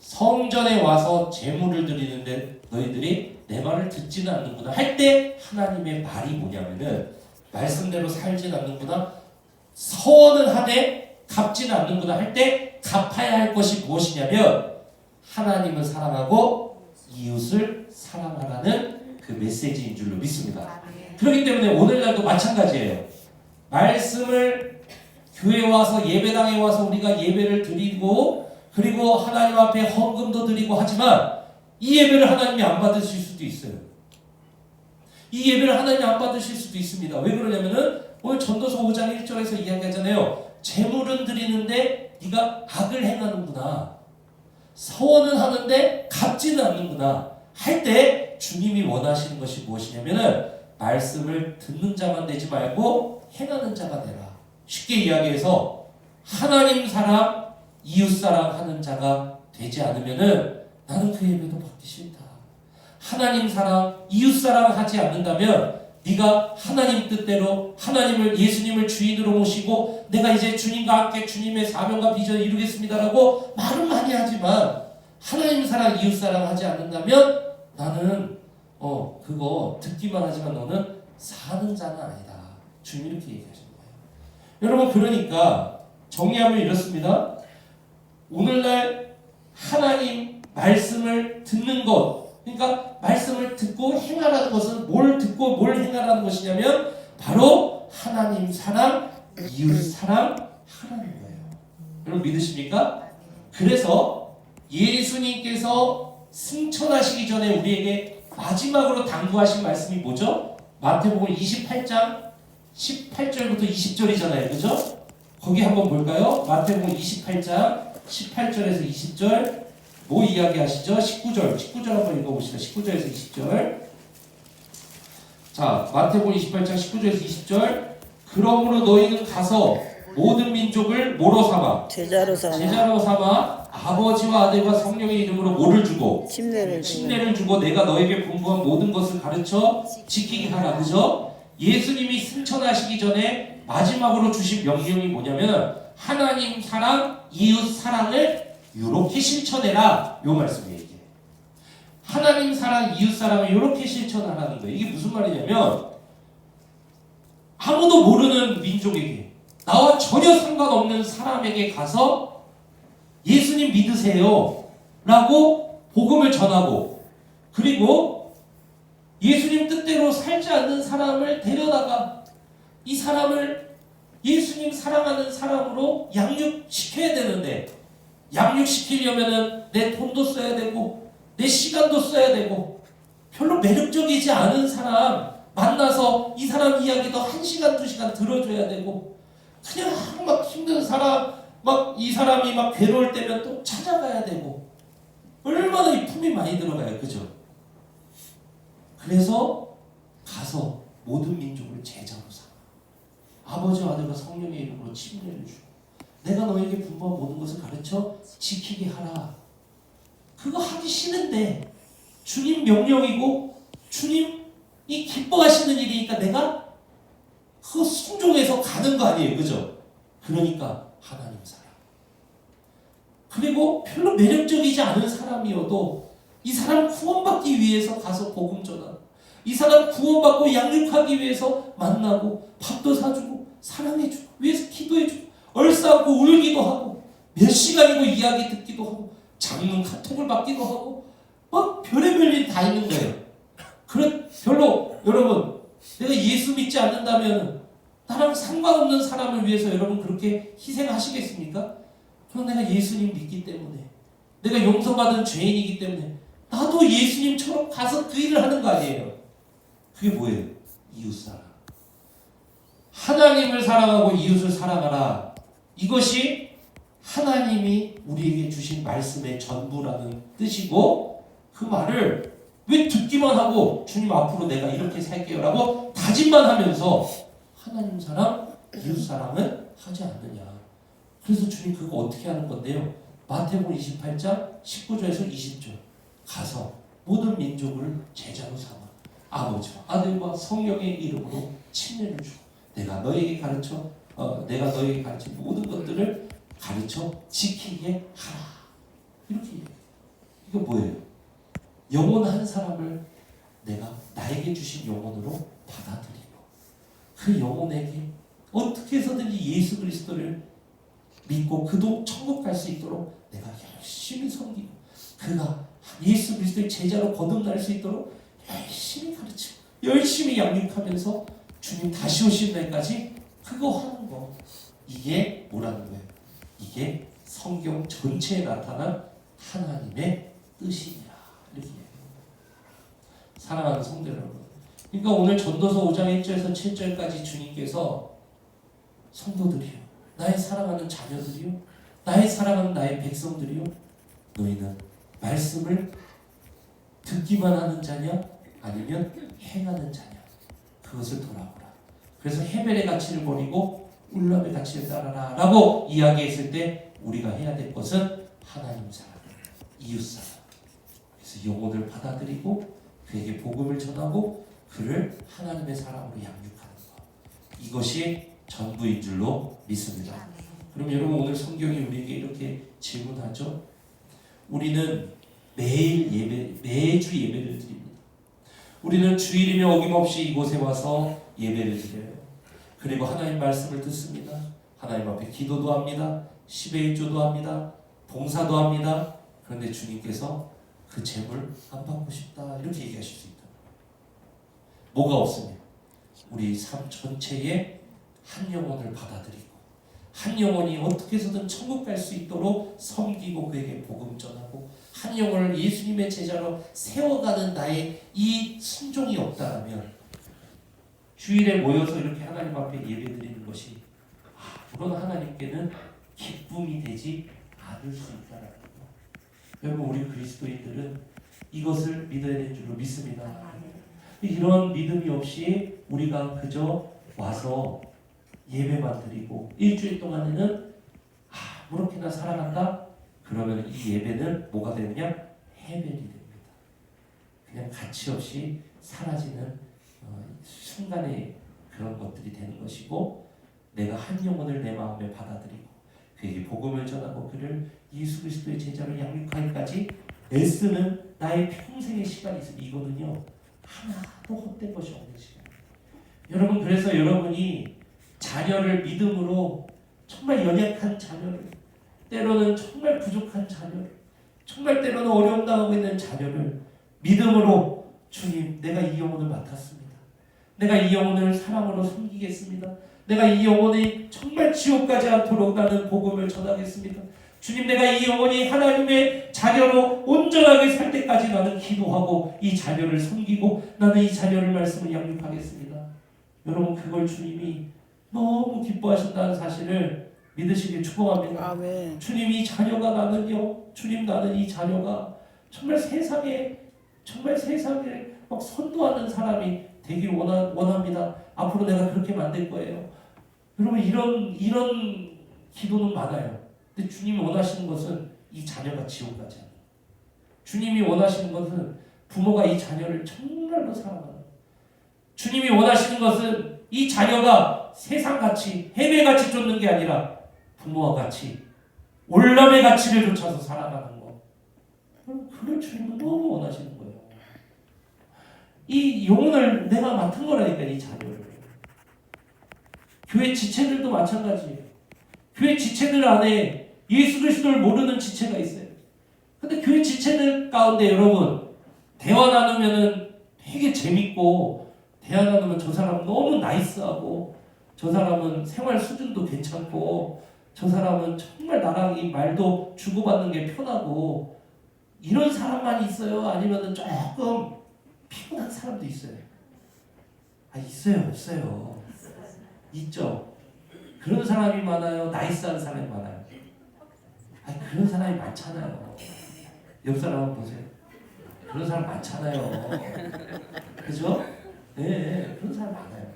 성전에 와서 제물을 드리는데 너희들이 내 말을 듣지는 않는구나 할 때 하나님의 말이 뭐냐면은 말씀대로 살진 않는구나, 서원은 하되 갚지는 않는구나 할 때 갚아야 할 것이 무엇이냐면 하나님을 사랑하고 이웃을 사랑하라는 그 메시지인 줄로 믿습니다. 그렇기 때문에 오늘날도 마찬가지예요. 말씀을 교회에 와서 예배당에 와서 우리가 예배를 드리고 그리고 하나님 앞에 헌금도 드리고 하지만 이 예배를 하나님이 안 받으실 수도 있어요. 이 예배를 하나님이 안 받으실 수도 있습니다. 왜 그러냐면은 오늘 전도서 5장 1절에서 이야기하잖아요. 재물은 드리는데 네가 악을 행하는구나, 서원은 하는데 갚지는 않는구나 할 때 주님이 원하시는 것이 무엇이냐면은 말씀을 듣는 자만 되지 말고 행하는 자가 되라. 쉽게 이야기해서 하나님 사랑, 이웃 사랑하는 자가 되지 않으면은 나는 그 예배도 받기 싫다. 하나님 사랑, 이웃 사랑하지 않는다면 네가 하나님 뜻대로 하나님을, 예수님을 주인으로 모시고 내가 이제 주님과 함께 주님의 사명과 비전을 이루겠습니다라고 말은 많이 하지만 하나님 사랑, 이웃 사랑 하지 않는다면 나는 그거 듣기만 하지만 너는 사는 자는 아니다. 주님 이렇게 얘기하시는 거예요. 여러분, 그러니까 정리하면 이렇습니다. 오늘날 하나님 말씀을 듣는 것, 그러니까 말씀을 듣고 행하라는 것은 뭘 듣고 뭘 행하라는 것이냐면 바로 하나님 사랑, 이웃 사랑 하라는 거예요. 여러분 믿으십니까? 그래서 예수님께서 승천하시기 전에 우리에게 마지막으로 당부하신 말씀이 뭐죠? 마태복음 28장 18절부터 20절이잖아요. 그죠? 거기 한번 볼까요? 마태복음 28장 18절에서 20절 뭐 이야기하시죠? 19절 한번 읽어봅시다. 19절에서 20절. 자, 마태복음 28장 19절에서 20절. 그러므로 너희는 가서 모든 민족을 뭐로 삼아? 제자로 삼아 아버지와 아들과 성령의 이름으로 뭐를 주고? 침례를 주고 내가 너에게 분부한 모든 것을 가르쳐 지키게 하라. 그죠? 예수님이 승천하시기 전에 마지막으로 주신 명령이 뭐냐면 하나님 사랑, 이웃 사랑을 이렇게 실천해라. 요 말씀이에요. 이게. 하나님 사랑, 이웃 사랑을 이렇게 실천하라는 거예요. 이게 무슨 말이냐면 아무도 모르는 민족에게, 나와 전혀 상관없는 사람에게 가서 예수님 믿으세요 라고 복음을 전하고, 그리고 예수님 뜻대로 살지 않는 사람을 데려다가 이 사람을 예수님 사랑하는 사람으로 양육시켜야 되는데, 양육시키려면은 내 돈도 써야 되고 내 시간도 써야 되고 별로 매력적이지 않은 사람 만나서 이 사람 이야기도 1시간 2시간 들어줘야 되고, 그냥 막 힘든 사람, 막 이 사람이 막 괴로울 때면 또 찾아가야 되고, 얼마나 이 품이 많이 들어가요. 그죠? 그래서 가서 모든 민족을 제자로 삼아 아버지와 아들과 성령의 이름으로 침례를 주고 내가 너에게 분부한 모든 것을 가르쳐 지키게 하라. 그거 하기 싫은데 주님 명령이고 주님이 기뻐하시는 일이니까 내가 그거 순종해서 가는 거 아니에요. 그죠? 그러니까 하나님 사랑. 그리고 별로 매력적이지 않은 사람이어도 이 사람 구원받기 위해서 가서 복음 전하고, 이 사람 구원받고 양육하기 위해서 만나고 밥도 사주고 사랑해주고 위해서 기도해주고 얼싸고 울기도 하고 몇 시간이고 이야기 듣기도 하고 장문 카톡을 받기도 하고 막 별의별 일 다 있는 거예요. 별로 여러분, 내가 예수 믿지 않는다면 나랑 상관없는 사람을 위해서 여러분 그렇게 희생하시겠습니까? 그럼 내가 예수님 믿기 때문에, 내가 용서받은 죄인이기 때문에 나도 예수님처럼 가서 그 일을 하는 거 아니에요. 그게 뭐예요? 이웃사랑. 하나님을 사랑하고 이웃을 사랑하라. 이것이 하나님이 우리에게 주신 말씀의 전부라는 뜻이고, 그 말을 왜 듣기만 하고 주님 앞으로 내가 이렇게 살게요 라고 다짐만 하면서 하나님 사랑, 이웃 사랑은 하지 않느냐. 그래서 주님 그거 어떻게 하는 건데요? 마태복음 28장 19절에서 20절 가서 모든 민족을 제자로 삼아 아버지와 아들과 성령의 이름으로 침례를 주고 내가 너에게 가르친 모든 것들을 가르쳐 지키게 하라. 이렇게 얘기해요. 이거 뭐예요? 영혼 한 사람을 내가 나에게 주신 영혼으로 받아들이고 그 영혼에게 어떻게 해서든지 예수 그리스도를 믿고 그도 천국 갈 수 있도록 내가 열심히 섬기고 그가 예수 그리스도의 제자로 거듭날 수 있도록 열심히 가르치고 열심히 양육하면서 주님 다시 오실 날까지 그거 하는 거. 이게 뭐라는 거예요? 이게 성경 전체에 나타난 하나님의 뜻이냐. 이렇게 사랑하는 성도 여러분, 그러니까 오늘 전도서 5장 1절에서 7절까지 주님께서 성도들이요, 나의 사랑하는 자녀들이요, 나의 사랑하는 나의 백성들이요, 너희는 말씀을 듣기만 하는 자냐 아니면 행하는 자냐, 그것을 돌아보라. 그래서 헤벨의 가치를 버리고 울람의 가치를 따라라 라고 이야기했을 때 우리가 해야 될 것은 하나님 사랑, 이웃 사랑, 그래서 영혼을 받아들이고 그에게 복음을 전하고 그를 하나님의 사랑으로 양육하는 것, 이것이 전부인 줄로 믿습니다. 그럼 여러분, 오늘 성경이 우리에게 이렇게 질문하죠. 우리는 매주 예배를 드립니다. 우리는 주일이며 어김없이 이곳에 와서 예배를 드려요. 그리고 하나님 말씀을 듣습니다. 하나님 앞에 기도도 합니다. 10의 1조도 합니다. 봉사도 합니다. 그런데 주님께서 그 재물 안 받고 싶다 이렇게 얘기하실 수 있다. 뭐가 없으면 우리 삶 전체에 한 영혼을 받아들이고 한 영혼이 어떻게 해서든 천국 갈 수 있도록 섬기고 그에게 복음 전하고 한 영혼을 예수님의 제자로 세워가는 나의 이 순종이 없다면 주일에 모여서 이렇게 하나님 앞에 예배드리는 것이 물론 하나님께는 기쁨이 되지 않을 수 있다는 것. 여러분, 우리 그리스도인들은 이것을 믿어야 되는 줄로 믿습니다. 이런 믿음이 없이 우리가 그저 와서 예배만 드리고 일주일 동안에는 아무렇게나 살아간다? 그러면 이 예배는 뭐가 되느냐? 해벨이 됩니다. 그냥 가치 없이 사라지는 순간의 그런 것들이 되는 것이고, 내가 한 영혼을 내 마음에 받아들이고 그에게 복음을 전하고 그를 예수 그리스도의 제자로 양육하기까지 애쓰는 나의 평생의 시간이 있습니다. 이거는요 하나도 헛된 것이 없는 시간입니다. 여러분, 그래서 여러분이 자녀를 믿음으로, 정말 연약한 자녀를, 때로는 정말 부족한 자녀를, 정말 때로는 어려움 당하고 있는 자녀를 믿음으로, 주님 내가 이 영혼을 맡았습니다. 내가 이 영혼을 사랑으로 섬기겠습니다. 내가 이 영혼이 정말 지옥 가지 않도록 나는 복음을 전하겠습니다. 주님, 내가 이 영혼이 하나님의 자녀로 온전하게 살 때까지 나는 기도하고 이 자녀를 섬기고 나는 이 자녀를 말씀을 양육하겠습니다. 여러분, 그걸 주님이 너무 기뻐하신다는 사실을 믿으시길 축복합니다. 아멘. 주님, 이 자녀가 나는요, 주님 나는 이 자녀가 정말 세상에 막 선도하는 사람이 되길 원합니다. 앞으로 내가 그렇게 만들 거예요. 여러분, 이런 기도는 많아요. 근데 주님이 원하시는 것은 이 자녀가 지옥 가지 않아요. 주님이 원하시는 것은 부모가 이 자녀를 정말로 사랑하는, 주님이 원하시는 것은 이 자녀가 세상같이 해배같이 쫓는 게 아니라 부모와 같이 올람의 가치를 쫓아서 살아가는 거. 그걸 주님은 너무 원하시는 거예요. 이 영혼을 내가 맡은 거라니까, 이 자녀를. 교회 지체들도 마찬가지예요. 교회 지체들 안에 예수 그리스도를 모르는 지체가 있어요. 근데 교회 지체들 가운데 여러분, 대화 나누면은 되게 재밌고, 대화 나누면 저 사람 너무 나이스하고, 저 사람은 생활 수준도 괜찮고, 저 사람은 정말 나랑 이 말도 주고받는 게 편하고, 이런 사람만 있어요? 아니면은 조금 피곤한 사람도 있어요? 있어요? 없어요? 있죠? 그런 사람이 많아요? 나이스한 사람이 많아요? 아니, 그런 사람이 많잖아요. 옆 사람 한번 보세요. 그런 사람 많잖아요. 그죠? 네, 그런 사람 많아요.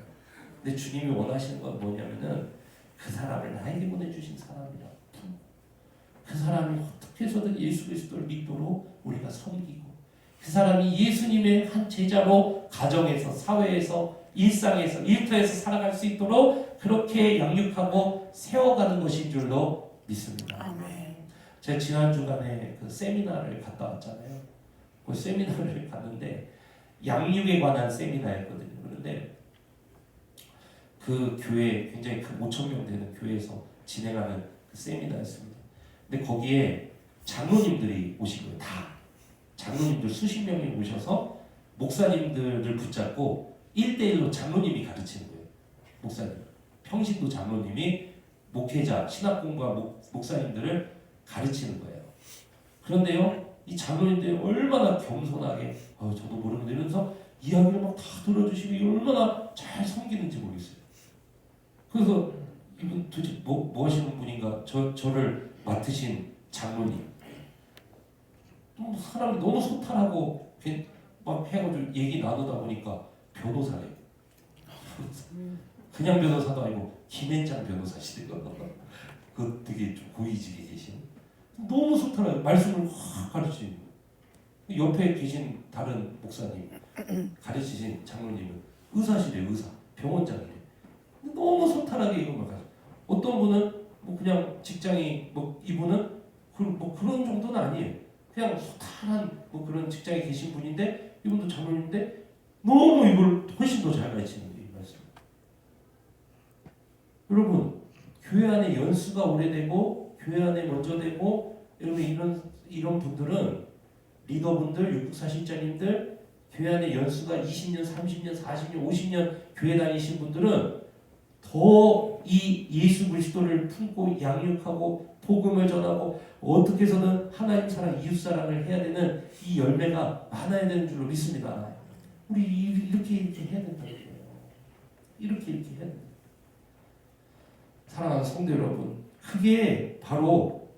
근데 주님이 원하시는 건 뭐냐면은 그 사람을 나에게 보내주신 사람이라. 그 사람이 어떻게 해서든 예수 그리스도를 믿도록 우리가 섬기고, 그 사람이 예수님의 한 제자로 가정에서, 사회에서, 일상에서, 일터에서 살아갈 수 있도록 그렇게 양육하고 세워가는 것인 줄로 믿습니다. 아멘. 제가 지난 주간에 그 세미나를 갔다 왔잖아요. 그 세미나를 갔는데 양육에 관한 세미나였거든요. 그런데 그 교회, 굉장히 큰 5천 명 되는 교회에서 진행하는 그 세미나였습니다. 근데 거기에 장로님들이 오신 거예요. 다 장로님들 수십 명이 오셔서 목사님들을 붙잡고 1대1로 장로님이 가르치는 거예요. 목사님, 평신도 장로님이 목회자, 신학 공부한 목사님들을 가르치는 거예요. 그런데요, 이 장로님들이 얼마나 겸손하게 저도 모르는데 이러면서 이야기를 막 다 들어주시고 얼마나 잘 섬기는지 모르겠어요. 그래서 이분 도대체 뭐 하시는 분인가, 저를 맡으신 장로님, 사람이 너무 소탈하고 막 해가지고 얘기 나누다 보니까 변호사래요. 그냥 변호사도 아니고 김앤장 변호사시대요. 그 되게 좀 고위직에 계신, 너무 소탈하게 말씀을 확 가르치는. 옆에 계신 다른 목사님 가르치신 장로님은 의사시래요. 의사, 병원장이래. 너무 소탈하게 이것만 가르쳐. 어떤 분은 뭐 그냥 직장이 뭐 이분은 뭐 그런 정도는 아니에요. 그냥 소탈한 뭐 그런 직장에 계신 분인데 이분도 장로님인데 너무 이걸 훨씬 더 잘 가르치는 거예요. 이 말씀. 여러분, 교회 안에 연수가 오래되고 교회 안에 먼저 되고, 여러분 이런 분들은, 리더분들, 육국사실자님들, 교회 안에 연수가 20년, 30년, 40년, 50년 교회 다니신 분들은 더 이 예수 그리스도를 품고 양육하고 복음을 전하고 어떻게 해서든 하나님 사랑, 이웃 사랑을 해야 되는 이 열매가 많아야 되는 줄로 믿습니다. 우리 이렇게 해야 된다는 거예요. 이렇게 해야 된다. 사랑하는 성도 여러분, 그게 바로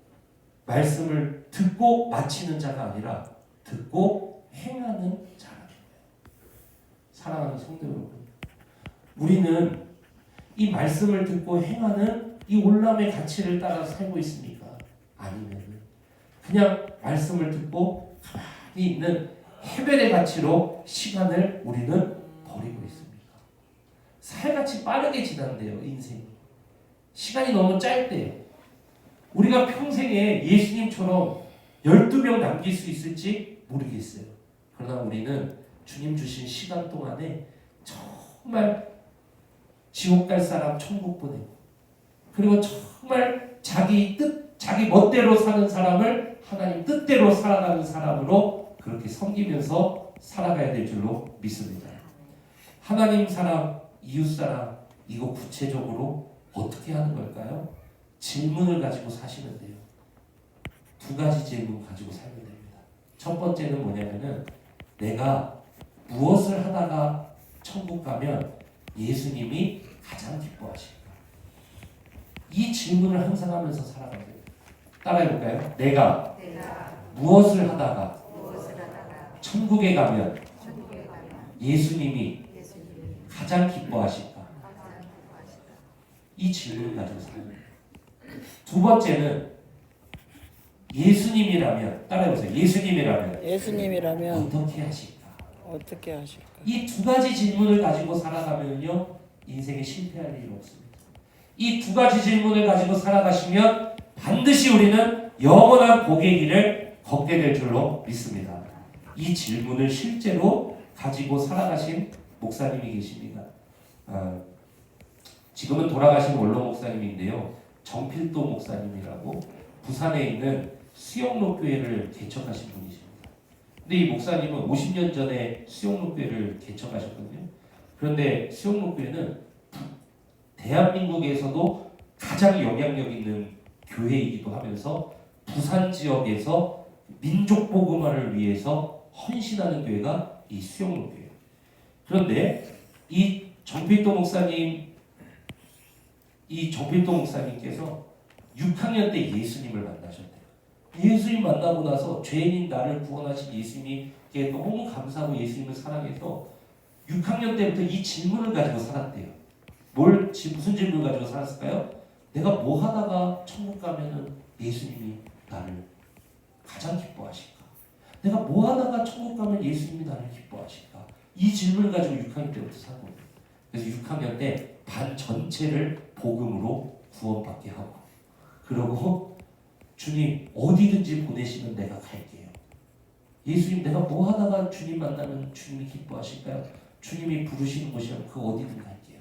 말씀을 듣고 마치는 자가 아니라 듣고 행하는 자라는 거예요. 사랑하는 성도 여러분, 우리는 이 말씀을 듣고 행하는 이 올람의 가치를 따라 살고 있습니까? 아니면 그냥 말씀을 듣고 가만히 있는 해변의 가치로 시간을 우리는 버리고 있습니까? 살같이 빠르게 지난대요, 인생이. 시간이 너무 짧대요. 우리가 평생에 예수님처럼 12명 남길 수 있을지 모르겠어요. 그러나 우리는 주님 주신 시간 동안에 정말 지옥 갈 사람 천국 보내고, 그리고 정말 자기 뜻, 자기 멋대로 사는 사람을 하나님 뜻대로 살아가는 사람으로 그렇게 섬기면서 살아가야 될 줄로 믿습니다. 하나님 사랑, 이웃 사랑, 이거 구체적으로 어떻게 하는 걸까요? 질문을 가지고 사시면 돼요. 두 가지 질문 가지고 살면 됩니다. 첫 번째는 뭐냐면은, 내가 무엇을 하다가 천국 가면 예수님이 가장 기뻐하실까? 이 질문을 항상 하면서 살아가야 돼요. 따라해볼까요? 내가 무엇을 하다가 천국에 가면 예수님이 가장 기뻐하실까? 이 질문을 가지고 살아야 돼요. 두 번째는, 예수님이라면, 따라해보세요. 예수님이라면 어떻게 하실까? 어떻게 하실까? 이 두 가지 질문을 가지고 살아가면요, 인생에 실패할 일이 없습니다. 이 두 가지 질문을 가지고 살아가시면 반드시 우리는 영원한 복의 길을 걷게 될 줄로 믿습니다. 이 질문을 실제로 가지고 살아가신 목사님이 계십니다. 지금은 돌아가신 원로 목사님인데요, 정필도 목사님이라고 부산에 있는 수영로 교회를 개척하신 분이십니다. 근데 이 목사님은 50년 전에 수영로 교회를 개척하셨거든요. 그런데 수영로 교회는 대한민국에서도 가장 영향력 있는 교회이기도 하면서 부산 지역에서 민족 복음화를 위해서 헌신하는 교회가 이 수영로 교회예요. 그런데 이 정필도 목사님께서 6학년 때 예수님을 만나셨대요. 예수님 만나고 나서 죄인인 나를 구원하신 예수님께 너무 감사하고 예수님을 사랑해서 6학년 때부터 이 질문을 가지고 살았대요. 무슨 질문을 가지고 살았을까요? 내가 뭐 하다가 천국 가면은 예수님이 나를 가장 기뻐하실까? 내가 뭐 하다가 천국 가면 예수님이 나를 기뻐하실까? 이 질문을 가지고 6학년 때부터 산 거예요. 그래서 6학년 때 반 전체를 복음으로 구원받게 하고, 그러고 주님 어디든지 보내시면 내가 갈게요. 예수님 내가 뭐 하다가 주님 만나면 주님이 기뻐하실까요? 주님이 부르시는 곳이면 그 어디든 갈게요.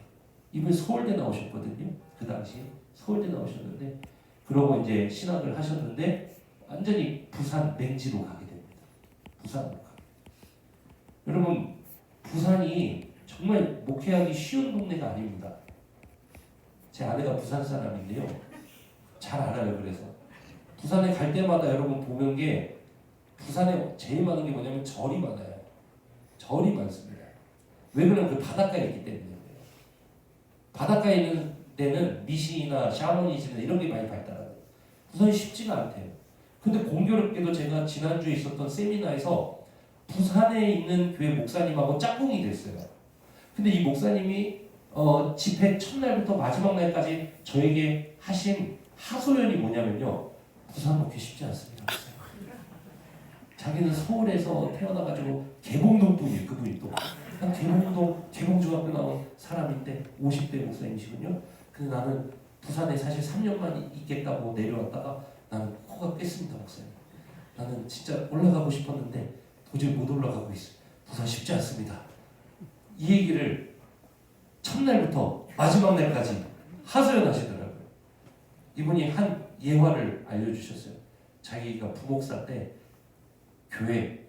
이분 서울대 나오셨거든요. 그 당시에 서울대 나오셨는데, 그러고 이제 신학을 하셨는데 완전히 부산 맹지로 가게 됩니다. 부산으로 가. 여러분 부산이 정말 목회하기 쉬운 동네가 아닙니다. 제 아내가 부산 사람인데요. 잘 알아요. 그래서 부산에 갈 때마다 여러분 보는 게, 부산에 제일 많은 게 뭐냐면 절이 많아요. 절이 많습니다. 왜 그러면 그 바닷가에 있기 때문이에요. 바닷가에 있는 데는 미신이나 샤머니즘이나 이런 게 많이 발달하고, 부산이 쉽지가 않대요. 근데 공교롭게도 제가 지난주에 있었던 세미나에서 부산에 있는 교회 목사님하고 짝꿍이 됐어요. 근데 이 목사님이 집회 첫날부터 마지막 날까지 저에게 하신 하소연이 뭐냐면요, 부산 목회 쉽지 않습니다. 자기는 서울에서 태어나가지고 개봉동 분이에요. 그분이 또 개봉중학교 나온 사람인데 50대 목사님이시군요. 근데 나는 부산에 사실 3년만 있겠다고 내려왔다가 나는 코가 깼습니다. 목사님, 나는 진짜 올라가고 싶었는데 도저히 못 올라가고 있어요. 부산 쉽지 않습니다. 이 얘기를 첫날부터 마지막 날까지 하소연하시더라고요. 이분이 한 예화를 알려주셨어요. 자기가 부목사 때 교회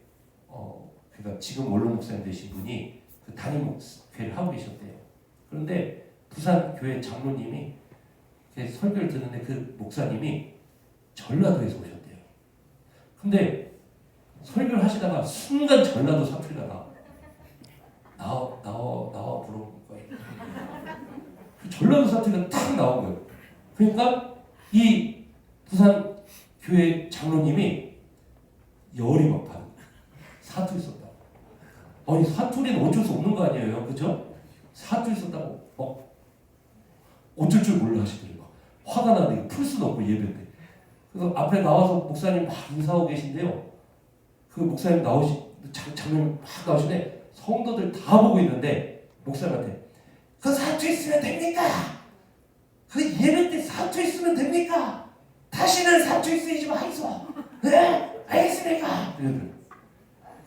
그러니까 지금 원로 목사님 되신 분이 그 담임 목회를 하고 계셨대요. 그런데 부산 교회 장로님이 설교를 듣는데 그 목사님이 전라도에서 오셨대요. 근데 설교를 하시다가 순간 전라도 사투리가 나와 부러운 거예요. 그 전라도 사투리가 탁 나온 거예요. 그러니까 이 부산 교회 장로님이 열이 막 받은 거예요. 사투리 썼다고. 아니 사투리는 어쩔 수 없는 거 아니에요, 그죠? 사투리 썼다고 어쩔 줄 몰라 하시더라고요. 화가 나는데 풀 수도 없고 예배인데. 그래서 앞에 나와서 목사님 막 인사하고 계신데요. 그 목사님 장로님 막 나오시네. 성도들 다 보고 있는데 목사님한테 그 사투리 쓰면 됩니까? 그 예배 때 사투리 쓰면 됩니까? 다시는 사투리 쓰지 마이소. 네? 알겠습니까? 이러더라고요.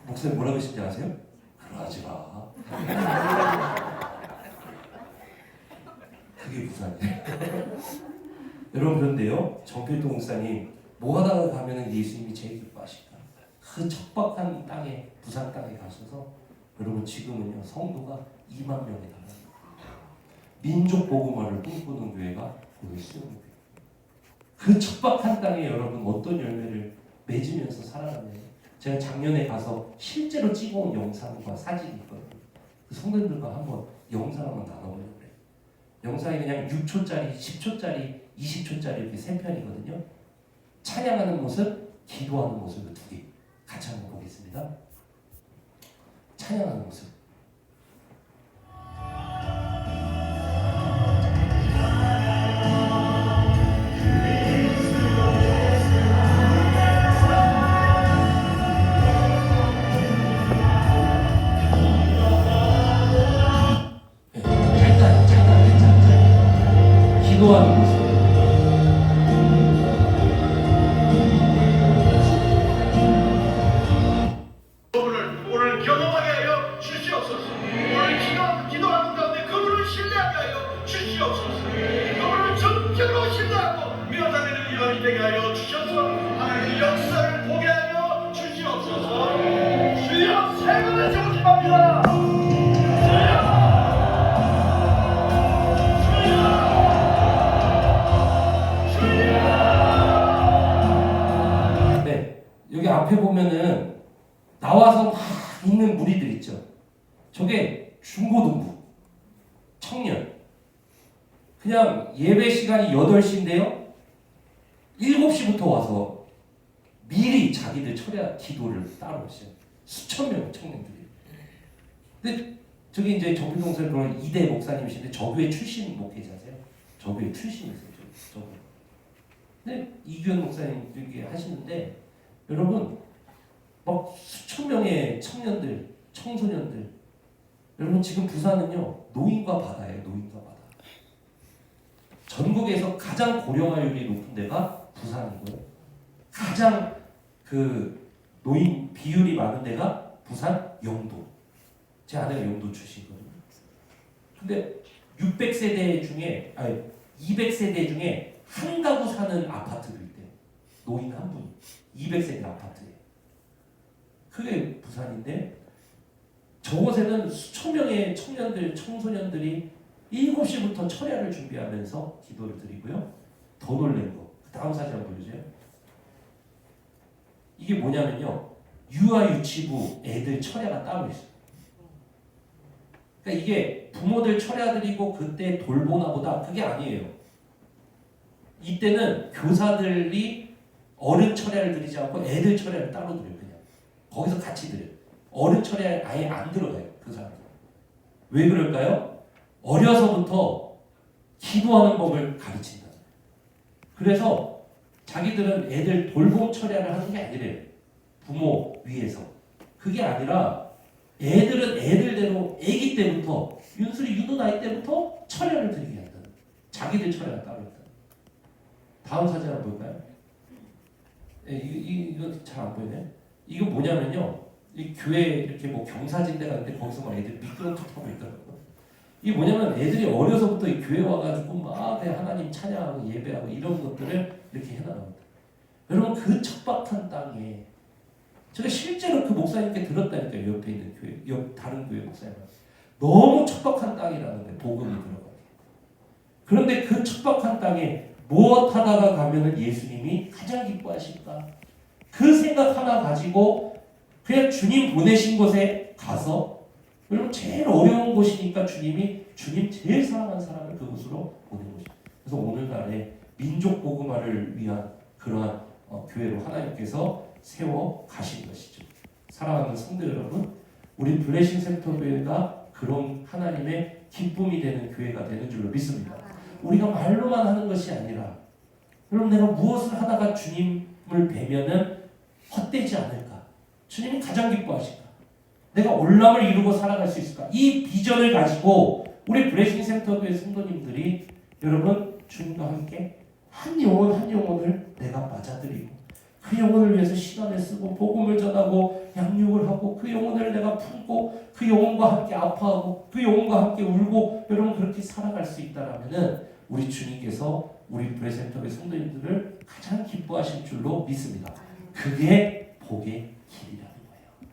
목사님 뭐라고 하신지 아세요? 그러지 마. 그게 부산이에요. 여러분 그런데요, 정필동 목사님 뭐 하다가 가면은 예수님이 제일 기뻐하실까? 그 척박한 땅에, 부산 땅에 가셔서 여러분 지금은요 성도가 2만 명에 달합니다. 민족 복음화를 꿈꾸는 교회가 오늘 수영교회. 그 척박한 땅에 여러분 어떤 열매를 맺으면서 살아가느냐. 제가 작년에 가서 실제로 찍어온 영상과 사진이 있거든요. 그 성도님들과 한번 영상 한번 나눠보려고 그래요. 영상이 그냥 6초짜리, 10초짜리, 20초짜리 이렇게 3편이거든요. 찬양하는 모습, 기도하는 모습을 2개 같이 한번 보겠습니다. 찬양하는 모습. 기도하는 모습. 오늘 경험하게 하여 주시옵소서. 오늘 기도하는 가운데 그분을 신뢰하게 하여 주시옵소서. 그분을 전적으로 신뢰하고 묘사되는 일이 되게 하여 주셔서 하나님의 역사를 보게 하여 주시옵소서. 주여 세금을 주고 기도합니다. 여기 앞에 보면은 나와서 막 있는 무리들 있죠. 저게 중고등부, 청년. 그냥 예배 시간이 8시인데요. 7시부터 와서 미리 자기들 철야 기도를 따로 했어요. 수천 명 청년들이. 근데 저기 이제 정필동산 그런 2대 목사님이신데 저교회 출신 목회자세요. 저교회 출신이세요. 저교. 근데 이규현 목사님 이렇게 하시는데 여러분 막 수천 명의 청년들, 청소년들. 여러분 지금 부산은요 노인과 바다예요. 노인과 바다. 전국에서 가장 고령화율이 높은 데가 부산이고요. 가장 그 노인 비율이 많은 데가 부산 영도. 제 아내가 영도 출신이거든요. 근데 600세대 중에 200세대 중에 한 가구 사는 아파트도 있대요. 노인 한 분. 200세대 아파트에. 그게 부산인데 저곳에는 수천 명의 청년들, 청소년들이 7시부터 철야를 준비하면서 기도를 드리고요. 더 놀란 거. 다음 사진 한번 보여주세요. 이게 뭐냐면요. 유아 유치부 애들 철야가 따로 있어요. 그러니까 이게 부모들 철야 드리고 그때 돌보나 보다 그게 아니에요. 이때는 교사들이 어른 철야를 드리지 않고 애들 철야를 따로 드려요. 그냥 거기서 같이 드려요. 어른 철야에 아예 안 들어가요. 그 사람들. 왜 그럴까요? 어려서부터 기도하는 법을 가르친다. 그래서 자기들은 애들 돌봄 철야를 하는 게 아니래요. 부모 위에서. 그게 아니라 애들은 애들대로 아기 때부터 윤슬이 유도 나이 때부터 철야를 드리게 한다는. 자기들 철야가 따로 있다. 다음 사진 한번 볼까요? 이거 잘 안 보이네. 이거 뭐냐면요. 이 교회 이렇게 뭐 경사진대 가는데 거기서 막 애들 미끄럼틀 타고 있더라고요. 이게 뭐냐면 애들이 어려서부터 이 교회 와가지고 막 하나님 찬양하고 예배하고 이런 것들을 이렇게 해나갑니다. 여러분 그 척박한 땅에 제가 실제로 그 목사님께 들었다니까요. 옆에 있는 교회, 다른 교회 목사님. 너무 척박한 땅이라는 데 복음이 들어가요. 그런데 그 척박한 땅에 무엇 하다가 가면은 예수님이 가장 기뻐하실까? 그 생각 하나 가지고 그냥 주님 보내신 곳에 가서 여러분 제일 어려운 곳이니까 주님 제일 사랑하는 사람을 그곳으로 보낸 것이죠. 그래서 오늘날에 민족 복음화를 위한 그러한 교회로 하나님께서 세워 가신 것이죠. 사랑하는 성도 여러분, 우리 블레싱 센터 교회가 그런 하나님의 기쁨이 되는 교회가 되는 줄로 믿습니다. 우리가 말로만 하는 것이 아니라 여러분 내가 무엇을 하다가 주님을 뵈면은 헛되지 않을까? 주님이 가장 기뻐하실까? 내가 올람을 이루고 살아갈 수 있을까? 이 비전을 가지고 우리 블레싱 센터 교회 성도님들이 여러분 주님과 함께 한 영혼 한 영혼을 내가 맞아들이고 그 영혼을 위해서 시간을 쓰고 복음을 전하고 양육을 하고 그 영혼을 내가 품고 그 영혼과 함께 아파하고 그 영혼과 함께 울고 여러분 그렇게 살아갈 수 있다라면은 우리 주님께서 우리 브레센터의 성도님들을 가장 기뻐하실 줄로 믿습니다. 그게 복의 길이라는 거예요.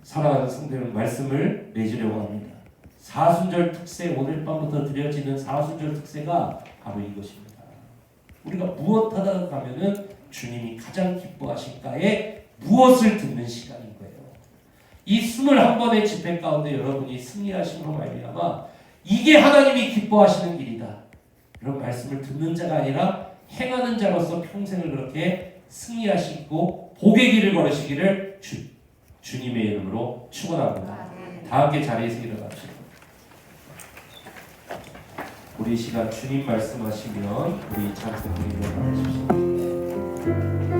사랑하는 성도 여러분, 말씀을 맺으려고 합니다. 사순절 특세, 오늘 밤부터 드려지는 사순절 특세가 바로 이것입니다. 우리가 무엇 하다가 가면은 주님이 가장 기뻐하실까에 무엇을 듣는 시간인 거예요. 이 21번의 집회 가운데 여러분이 승리하심으로 말미암아 이게 하나님이 기뻐하시는 길이다. 이런 말씀을 듣는 자가 아니라 행하는 자로서 평생을 그렇게 승리하시고 복의 길을 걸으시기를 주님의 이름으로 축원합니다. 다 함께 자리에서 일어납시다. 우리 시간 주님 말씀하시면 우리 찬송으로 일어나십시오.